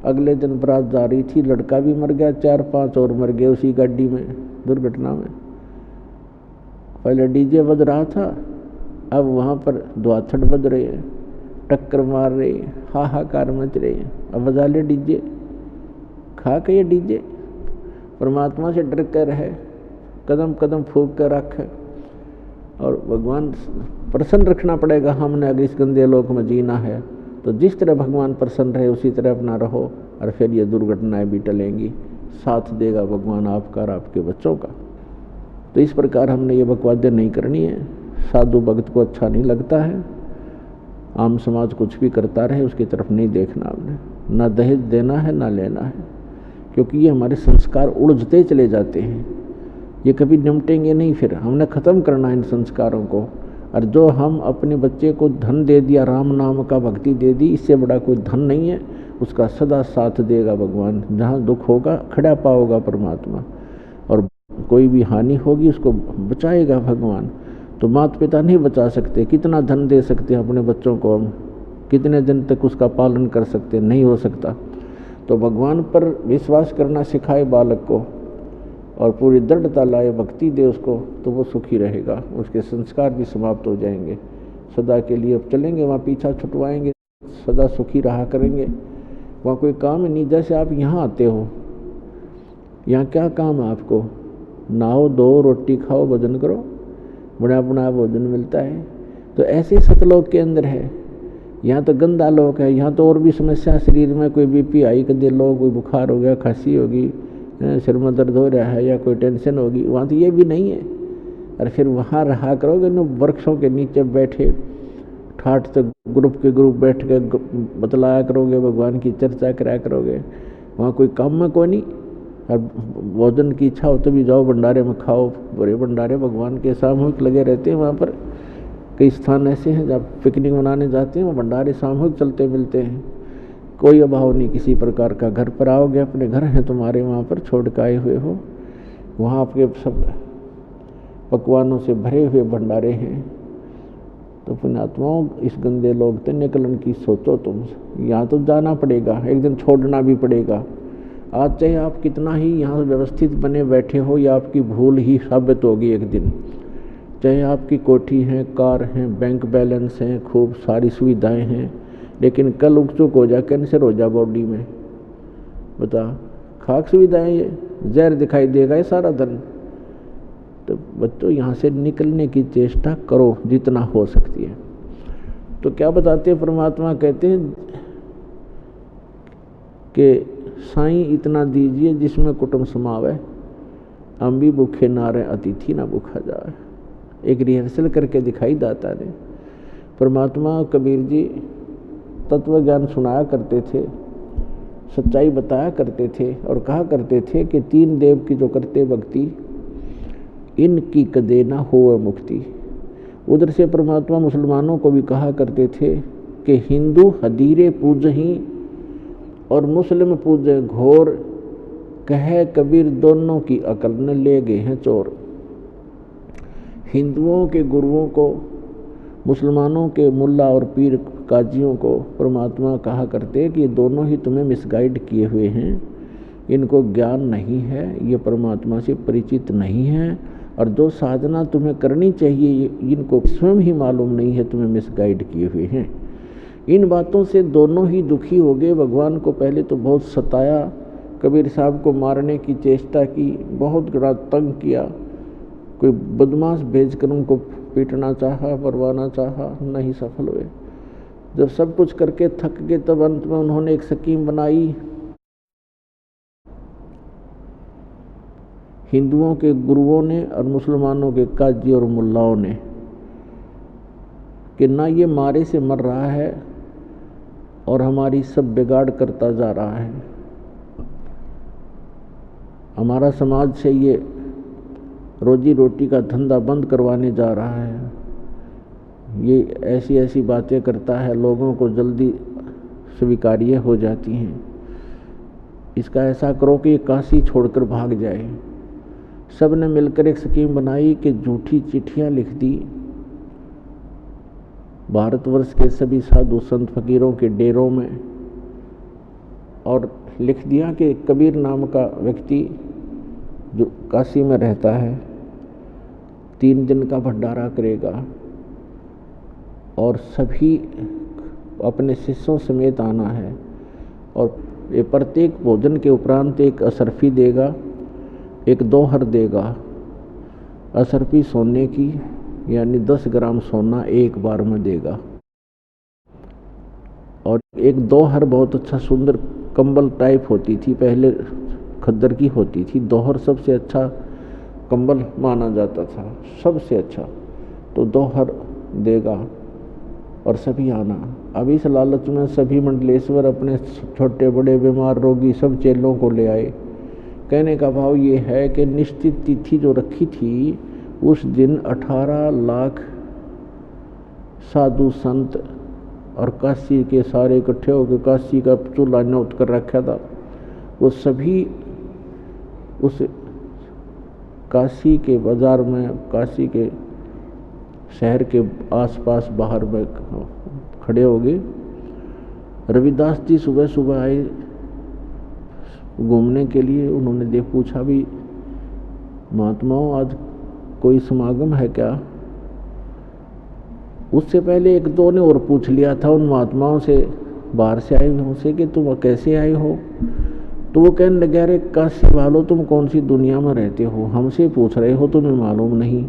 अगले दिन बारात जा रही थी, लड़का भी मर गया, 4-5 और मर गए उसी गाड़ी में, दुर्घटना में। पहले डीजे बज रहा था, अब वहाँ पर दुआछड़ बज रहे हैं, टक्कर मार रहे हैं, हाहाकार मच रहे हैं। अब बजा ले डीजे, खा के ये डीजे। परमात्मा से डर कर रहे, कदम कदम फूंक कर रख, और भगवान प्रसन्न रखना पड़ेगा हमने अगर इस गंदे लोक में जीना है। तो जिस तरह भगवान प्रसन्न रहे उसी तरह अपना रहो, और फिर ये दुर्घटनाएं भी टलेंगी, साथ देगा भगवान आपका और आपके बच्चों का। तो इस प्रकार हमने ये बकवादें नहीं करनी है। साधु भक्त को अच्छा नहीं लगता है, आम समाज कुछ भी करता रहे उसकी तरफ नहीं देखना हमने, ना दहेज देना है ना लेना है, क्योंकि ये हमारे संस्कार उलझते चले जाते हैं, ये कभी निपटेंगे नहीं। फिर हमने ख़त्म करना है इन संस्कारों को। और जो हम अपने बच्चे को धन दे दिया, राम नाम का भक्ति दे दी, इससे बड़ा कोई धन नहीं है, उसका सदा साथ देगा भगवान। जहाँ दुख होगा खड़ा पाओगा परमात्मा, और कोई भी हानि होगी उसको बचाएगा भगवान। तो माता पिता नहीं बचा सकते, कितना धन दे सकते हैं अपने बच्चों को हम, कितने दिन तक उसका पालन कर सकते, नहीं हो सकता। तो भगवान पर विश्वास करना सिखाए बालक को, और पूरी दृढ़ता लाए, भक्ति दे उसको, तो वो सुखी रहेगा, उसके संस्कार भी समाप्त हो जाएंगे सदा के लिए। अब चलेंगे वहाँ पीछा छुटवाएंगे, सदा सुखी रहा करेंगे, वहाँ कोई काम नहीं। जैसे आप यहाँ आते हो, यहाँ क्या काम है आपको, नहाओ धो रोटी खाओ भोजन करो, बड़ा बड़ा भोजन मिलता है। तो ऐसे सतलोक के अंदर है, यहाँ तो गंदा लोक है, यहाँ तो और भी समस्या, शरीर में कोई बीपी हाई कर दे लो, कोई बुखार हो गया, खांसी होगी, सिर में दर्द हो रहा है, या कोई टेंशन होगी, वहाँ तो ये भी नहीं है। और फिर वहाँ रहा करोगे न, वृक्षों के नीचे बैठे ठाठ से ग्रुप के ग्रुप बैठ के बतलाया करोगे, भगवान की चर्चा कराया करोगे, वहाँ कोई काम में कोई नहीं। और भोजन की इच्छा हो तो भी जाओ भंडारे में खाओ, बड़े भंडारे भगवान के सामूहिक लगे रहते हैं। वहाँ पर कई स्थान ऐसे हैं जहाँ पिकनिक मनाने जाते हैं, वहाँ भंडारे सामूहिक चलते मिलते हैं, कोई अभाव नहीं किसी प्रकार का। घर पर आओगे, अपने घर हैं तुम्हारे, वहाँ पर छोड़ के आए हुए हो, वहाँ आपके सब पकवानों से भरे हुए भंडारे हैं। तो पुण्यात्माओं, इस गंदे लोग से निकलन की सोचो तुम, यहाँ तो जाना पड़ेगा, एक दिन छोड़ना भी पड़ेगा। आज चाहे आप कितना ही यहाँ व्यवस्थित बने बैठे हो, या आपकी भूल ही साबित होगी एक दिन। चाहे आपकी कोठी है, कार है, बैंक बैलेंस है, खूब सारी सुविधाएं हैं, लेकिन कल उकचुक हो जा, कैंसर हो जा बॉडी में, बता, खाक सुविधाएं, ये जहर दिखाई देगा ये सारा धन। तो बच्चों यहाँ से निकलने की चेष्टा करो जितना हो सकती है। तो क्या बताते हैं परमात्मा, कहते हैं कि साईं इतना दीजिए जिसमें कुटुंब समावे, हम भी भूखे ना रहे अतिथि ना भूखा जाए। एक रिहर्सल करके दिखाई दाता ने। परमात्मा कबीर जी तत्व ज्ञान सुनाया करते थे, सच्चाई बताया करते थे और कहा करते थे कि 3 देव की जो करते भक्ति, इनकी कदे ना होवे मुक्ति। उधर से परमात्मा मुसलमानों को भी कहा करते थे कि हिंदू हदीरे पूजहीं और मुस्लिम पूजे घोर, कहे कबीर दोनों की अकल न ले गए हैं चोर। हिंदुओं के गुरुओं को, मुसलमानों के मुल्ला और पीर काजियों को परमात्मा कहा करते कि ये दोनों ही तुम्हें मिसगाइड किए हुए हैं, इनको ज्ञान नहीं है, ये परमात्मा से परिचित नहीं है, और जो साधना तुम्हें करनी चाहिए इनको स्वयं ही मालूम नहीं है, तुम्हें मिसगाइड किए हुए हैं। इन बातों से दोनों ही दुखी हो गए। भगवान को पहले तो बहुत सताया, कबीर साहब को मारने की चेष्टा की, बहुत बड़ा तंग किया, कोई बदमाश भेजकर उनको पीटना चाहा, मरवाना चाहा, नहीं सफल हुए। जब सब कुछ करके थक गए तब अंत में उन्होंने एक स्कीम बनाई। हिंदुओं के गुरुओं ने और मुसलमानों के काजी और मुल्लाओं ने कि ना ये मारे से मर रहा है और हमारी सब बिगाड़ करता जा रहा है, हमारा समाज से ये रोजी रोटी का धंधा बंद करवाने जा रहा है, ये ऐसी ऐसी बातें करता है, लोगों को जल्दी स्वीकार्य हो जाती हैं, इसका ऐसा करो कि ये काशी छोड़कर भाग जाए। सब ने मिलकर एक स्कीम बनाई कि झूठी चिट्ठियां लिख दी भारतवर्ष के सभी साधु संत फकीरों के डेरों में, और लिख दिया कि कबीर नाम का व्यक्ति जो काशी में रहता है 3 दिन का भंडारा करेगा और सभी अपने शिष्यों समेत आना है, और ये प्रत्येक भोजन के उपरांत एक असरफी देगा, एक दोहर देगा। असरफी सोने की यानी 10 ग्राम सोना एक बार में देगा, और एक दोहर बहुत अच्छा सुंदर कंबल टाइप होती थी, पहले खद्दर की होती थी, दोहर सबसे अच्छा कंबल माना जाता था, सबसे अच्छा, तो दोहर देगा और सभी आना। अब इस लालच में सभी मंडलेश्वर अपने छोटे बड़े बीमार रोगी सब चेलों को ले आए। कहने का भाव ये है कि निश्चित तिथि जो रखी थी उस दिन 18 लाख साधु संत और काशी के सारे इकट्ठे होकर काशी का चूल्हा नौत कर रखा था, वो सभी उस काशी के बाजार में, काशी के शहर के आसपास बाहर में खड़े हो गए। रविदास जी सुबह सुबह आए घूमने के लिए, उन्होंने पूछा भी महात्माओं आज कोई समागम है क्या। उससे पहले 1-2 ने और पूछ लिया था उन महात्माओं से, बाहर से आए हुए से, कि तुम कैसे आए हो। तो वो कहने लगे, अरे काशी वालों तुम कौन सी दुनिया में रहते हो, हमसे पूछ रहे हो, तुम्हें मालूम नहीं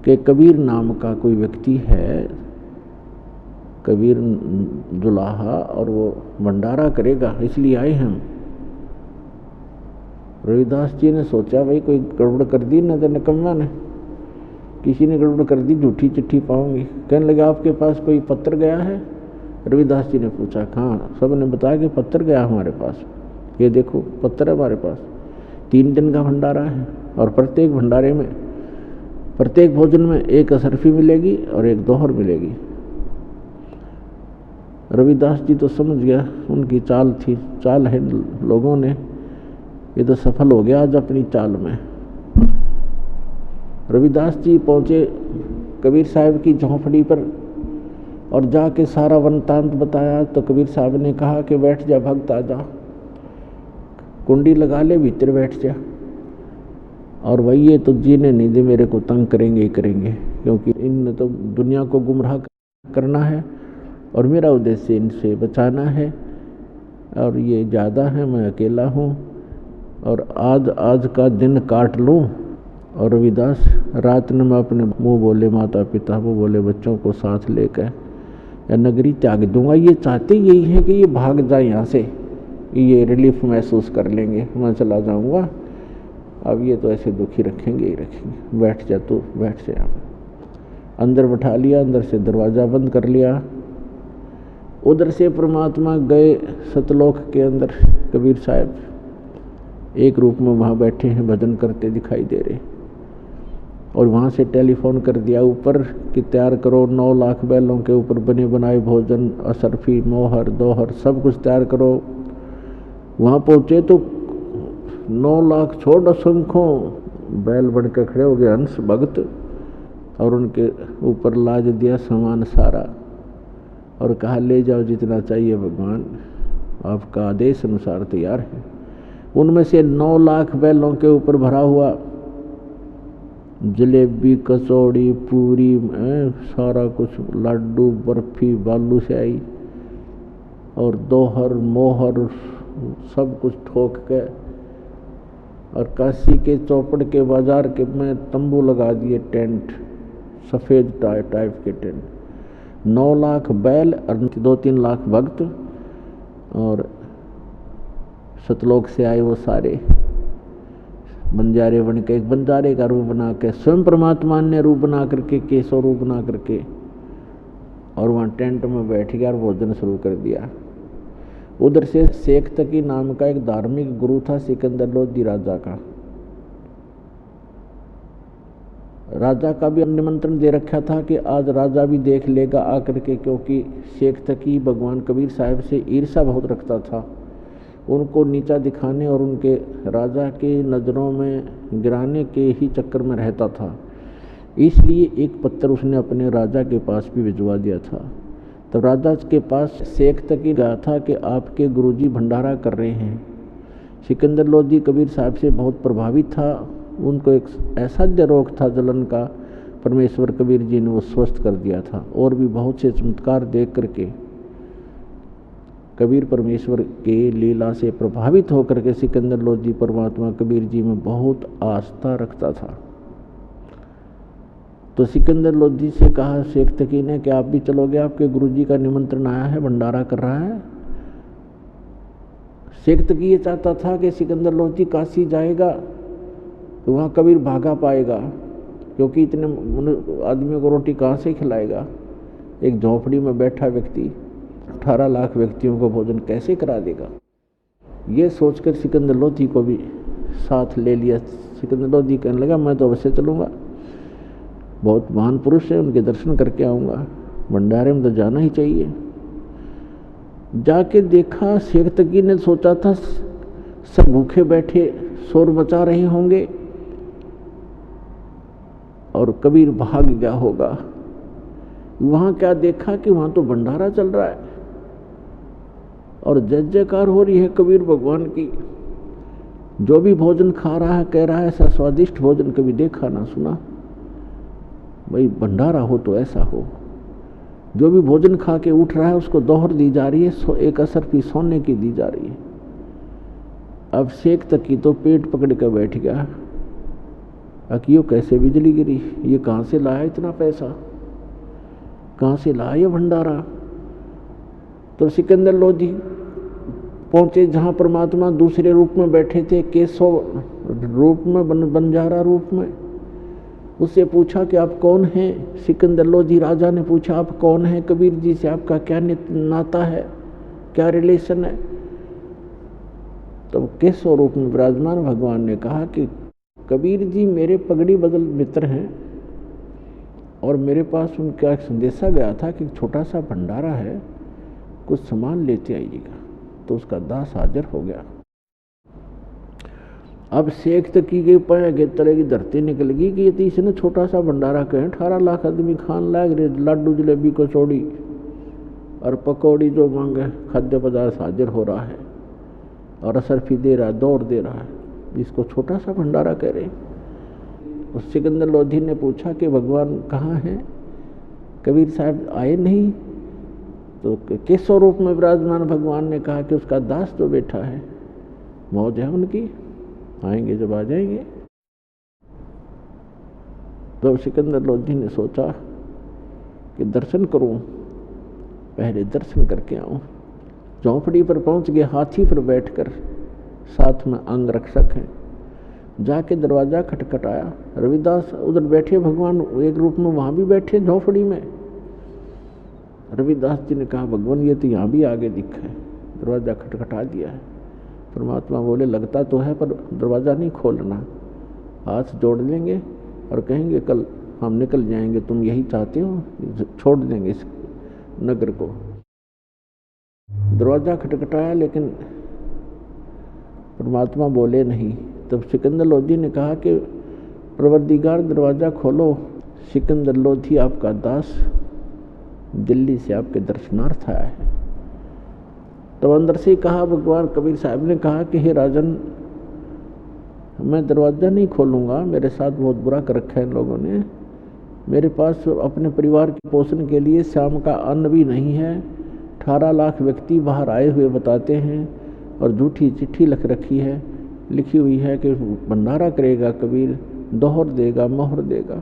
कि कबीर नाम का कोई व्यक्ति है, कबीर दुलाहा, और वो भंडारा करेगा, इसलिए आए हम। रविदास जी ने सोचा भाई कोई गड़बड़ कर दी न, निकम्मा ने, किसी ने गड़बड़ कर दी, झूठी चिट्ठी पाऊंगी। कहने लगे आपके पास कोई पत्र गया है। रविदास जी ने पूछा हाँ, सब ने बताया कि पत्र गया हमारे पास, ये देखो पत्र है हमारे पास, 3 दिन का भंडारा है, और प्रत्येक भंडारे में, प्रत्येक भोजन में एक असरफी मिलेगी और एक दोहर मिलेगी। रविदास जी तो समझ गया, उनकी चाल थी, चाल है लोगों ने, ये तो सफल हो गया आज अपनी चाल में। रविदास जी पहुंचे कबीर साहब की झोंपड़ी पर और जाके सारा वृत्तांत बताया। तो कबीर साहब ने कहा कि बैठ जा भक्त, आ जा, कुंडी लगा ले, भीतर बैठ जा, और वही ये तो जीने नहीं दे, मेरे को तंग करेंगे ही करेंगे, क्योंकि इन तो दुनिया को गुमराह करना है और मेरा उद्देश्य इनसे बचाना है, और ये ज़्यादा है, मैं अकेला हूँ, और आज का दिन काट लूँ और रविदास रात में अपने मुँह बोले माता पिता वो बोले बच्चों को साथ लेकर या नगरी त्याग दूंगा। ये चाहते यही है कि ये भाग जाए यहाँ से, ये रिलीफ महसूस कर लेंगे, मैं चला जाऊंगा। अब ये तो ऐसे दुखी रखेंगे ही रखेंगे, बैठ जा तू, बैठ जा। अंदर बैठा लिया, अंदर से दरवाज़ा बंद कर लिया। उधर से परमात्मा गए सतलोक के अंदर। कबीर साहब एक रूप में वहाँ बैठे हैं, भजन करते दिखाई दे रहे। और वहाँ से टेलीफोन कर दिया ऊपर कि तैयार करो 9 लाख बैलों के ऊपर बने बनाए भोजन, असरफी, मोहर, दोहर सब कुछ तैयार करो। वहाँ पहुँचे तो 9 लाख छोड़ असंख्यों बैल बन के खड़े हो गए हंस भक्त, और उनके ऊपर लाद दिया सामान सारा और कहा ले जाओ जितना चाहिए भगवान, आपका आदेश अनुसार तैयार है। उनमें से 9 लाख बैलों के ऊपर भरा हुआ जलेबी, कचौड़ी, पूरी, सारा कुछ, लड्डू, बर्फी, बालूशाही और दोहर, मोहर सब कुछ ठोक के, और काशी के चौपड़ के बाजार के में तंबू लगा दिए, टेंट, सफ़ेद टाइप के टेंट। 9 लाख बैल और 2-3 लाख भक्त, और सतलोक से आए वो सारे बंजारे बन के, एक बंजारे का रूप बना के, स्वयं परमात्मा ने रूप बना करके, केशव रूप बना करके, और वहाँ टेंट में बैठ गया और भोजन शुरू कर दिया। उधर से शेख तकी नाम का एक धार्मिक गुरु था सिकंदर लोधी राजा का। राजा का भी निमंत्रण दे रखा था कि आज राजा भी देख लेगा आकर के, क्योंकि शेख तकी भगवान कबीर साहब से ईर्ष्या बहुत रखता था, उनको नीचा दिखाने और उनके राजा के नज़रों में गिराने के ही चक्कर में रहता था। इसलिए एक पत्र उसने अपने राजा के पास भी भिजवा दिया था। तो राजा के पास शेख तकी गया था कि आपके गुरुजी भंडारा कर रहे हैं। सिकंदर लोधी कबीर साहब से बहुत प्रभावित था, उनको एक असाध्य रोग था जलन का, परमेश्वर कबीर जी ने वो स्वस्थ कर दिया था। और भी बहुत से चमत्कार देख करके कबीर परमेश्वर के लीला से प्रभावित होकर के सिकंदर लोधी परमात्मा कबीर जी में बहुत आस्था रखता था। तो सिकंदर लोधी से कहा शेख तकी ने कि आप भी चलोगे, आपके गुरुजी का निमंत्रण आया है, भंडारा कर रहा है। शेख तकी ये चाहता था कि सिकंदर लोधी काशी जाएगा तो वहाँ कबीर भागा पाएगा, क्योंकि इतने आदमियों को रोटी कहाँ से खिलाएगा। एक झोपड़ी में बैठा व्यक्ति 18 लाख व्यक्तियों को भोजन कैसे करा देगा। ये सोचकर सिकंदर लोधी को भी साथ ले लिया। सिकंदर लोधी कहने लगा मैं तो अवश्य चलूँगा, बहुत महान पुरुष है, उनके दर्शन करके आऊँगा, भंडारे में तो जाना ही चाहिए। जाके देखा, शेख तकी ने सोचा था सब भूखे बैठे शोर मचा रहे होंगे और कबीर भाग गया होगा। वहाँ क्या देखा कि वहाँ तो भंडारा चल रहा है और जय जयकार हो रही है कबीर भगवान की। जो भी भोजन खा रहा है कह रहा है ऐसा स्वादिष्ट भोजन कभी देखा ना सुना। भाई भंडारा हो तो ऐसा हो। जो भी भोजन खा के उठ रहा है उसको दोहर दी जा रही है, एक असरफी सोने की दी जा रही है। अब शेख तकी तो पेट पकड़ कर बैठ गया, अकियो कैसे बिजली गिरी, ये कहाँ से लाया इतना पैसा, कहाँ से लाया ये भंडारा। तो सिकंदर लोधी पहुंचे जहाँ परमात्मा दूसरे रूप में बैठे थे, केशव रूप में, बंजारा रूप में। उससे पूछा कि आप कौन हैं। सिकंदर लोधी राजा ने पूछा आप कौन हैं, कबीर जी से आपका क्या नाता है, क्या रिलेशन है। तो केशव रूप में विराजमान भगवान ने कहा कि कबीर जी मेरे पगड़ी बदल मित्र हैं और मेरे पास उनका एक संदेशा गया था कि छोटा सा भंडारा है, कुछ सामान लेते आइएगा। तो उसका दास हाजिर हो गया। अब शेख तकी के पैर के तले की धरती निकल गई कि ये इसने छोटा सा भंडारा कहें, 18 लाख आदमी खान लायक रे, लड्डू जलेबी कचौड़ी और पकौड़ी जो मांगे खाद्य पदार्थ हाजिर हो रहा है और असरफी दे रहा है, दौड़ दे रहा है, इसको छोटा सा भंडारा कह रहे। उस सिकंदर लोधी ने पूछा कि भगवान कहाँ हैं, कबीर साहब आए नहीं। तो केशव रूप में विराजमान भगवान ने कहा कि उसका दास जो बैठा है, मौज है उनकी, आएंगे जब आ जाएंगे। तो सिकंदर लोधी ने सोचा कि दर्शन करूं, पहले दर्शन करके आऊं। झोंपड़ी पर पहुंच गए, हाथी पर बैठकर, साथ में अंग रक्षक हैं। जाके दरवाजा खटखटाया, रविदास उधर बैठे, भगवान एक रूप में वहां भी बैठे झोंपड़ी में। रविदास जी ने कहा, भगवान ये तो यहाँ भी आगे दिखा है। दरवाजा खटखटा दिया है। परमात्मा बोले, लगता तो है पर दरवाजा नहीं खोलना, हाथ जोड़ लेंगे और कहेंगे कल हम निकल जाएंगे, तुम यही चाहते हो, छोड़ देंगे इस नगर को। दरवाजा खटखटाया लेकिन परमात्मा बोले नहीं। तब सिकंदर लोधी ने कहा कि परवरदिगार दरवाजा खोलो, सिकंदर लोधी आपका दास दिल्ली से आपके दर्शनार्थ आया है। तब अंदर से कहा, भगवान कबीर साहब ने कहा कि हे राजन, मैं दरवाज़ा नहीं खोलूँगा, मेरे साथ बहुत बुरा कर रखा है इन लोगों ने। मेरे पास अपने परिवार के पोषण के लिए शाम का अन्न भी नहीं है। 18 लाख व्यक्ति बाहर आए हुए बताते हैं और झूठी चिट्ठी लिखी हुई है कि भंडारा करेगा कबीर, दोहर देगा, मोहर देगा।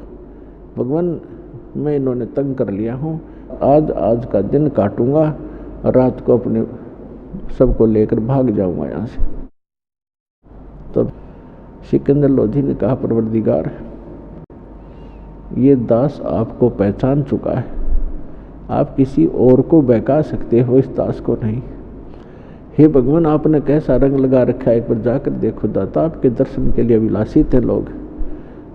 भगवान मैं इन्होंने तंग कर लिया हूँ, आज का दिन काटूंगा और रात को अपने सबको लेकर भाग जाऊंगा यहाँ से। तब सिकंदर लोधी ने कहा, परवरदिगार ये दास आपको पहचान चुका है, आप किसी और को बहका सकते हो, इस दास को नहीं। हे भगवान, आपने कैसा रंग लगा रखा है, एक बार जाकर देखो दाता। आपके दर्शन के लिए अभिलाषी थे लोग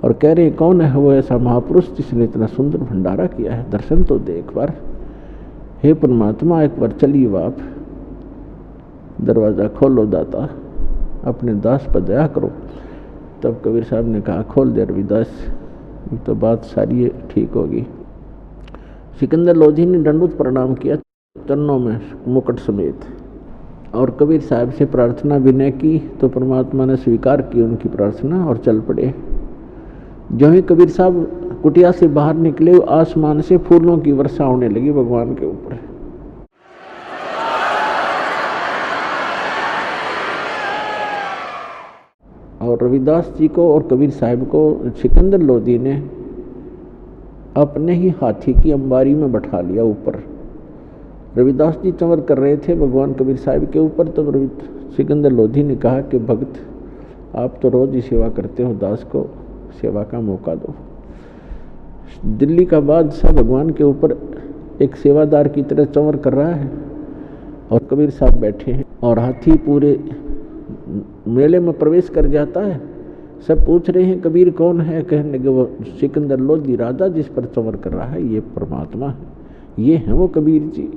और कह रहे हैं कौन है वो ऐसा महापुरुष जिसने इतना सुंदर भंडारा किया है, दर्शन तो दे एक बार। हे परमात्मा, एक बार चलिए आप, दरवाज़ा खोलो दाता, अपने दास पर दया करो। तब कबीर साहब ने कहा, खोल दे रविदास, तो बात सारी ठीक होगी। सिकंदर लोधी ने दंडवत प्रणाम किया चरणों में मुकुट समेत और कबीर साहब से प्रार्थना विनय की। तो परमात्मा ने स्वीकार की उनकी प्रार्थना और चल पड़े। जो ही कबीर साहब कुटिया से बाहर निकले, आसमान से फूलों की वर्षा होने लगी भगवान के ऊपर। और रविदास जी को और कबीर साहब को सिकंदर लोधी ने अपने ही हाथी की अंबारी में बैठा लिया ऊपर। रविदास जी चंवर कर रहे थे भगवान कबीर साहब के ऊपर। तब सिकंदर लोधी ने कहा कि भक्त, आप तो रोज ही सेवा करते हो, दास को सेवा का मौका दो। दिल्ली का बादशाह भगवान के ऊपर एक सेवादार की तरह चंवर कर रहा है और कबीर साहब बैठे हैं और हाथी पूरे मेले में प्रवेश कर जाता है। सब पूछ रहे हैं कबीर कौन है, कहने लगे वो सिकंदर लोधी राजा जिस पर चंवर कर रहा है, ये परमात्मा है, ये है वो कबीर जी।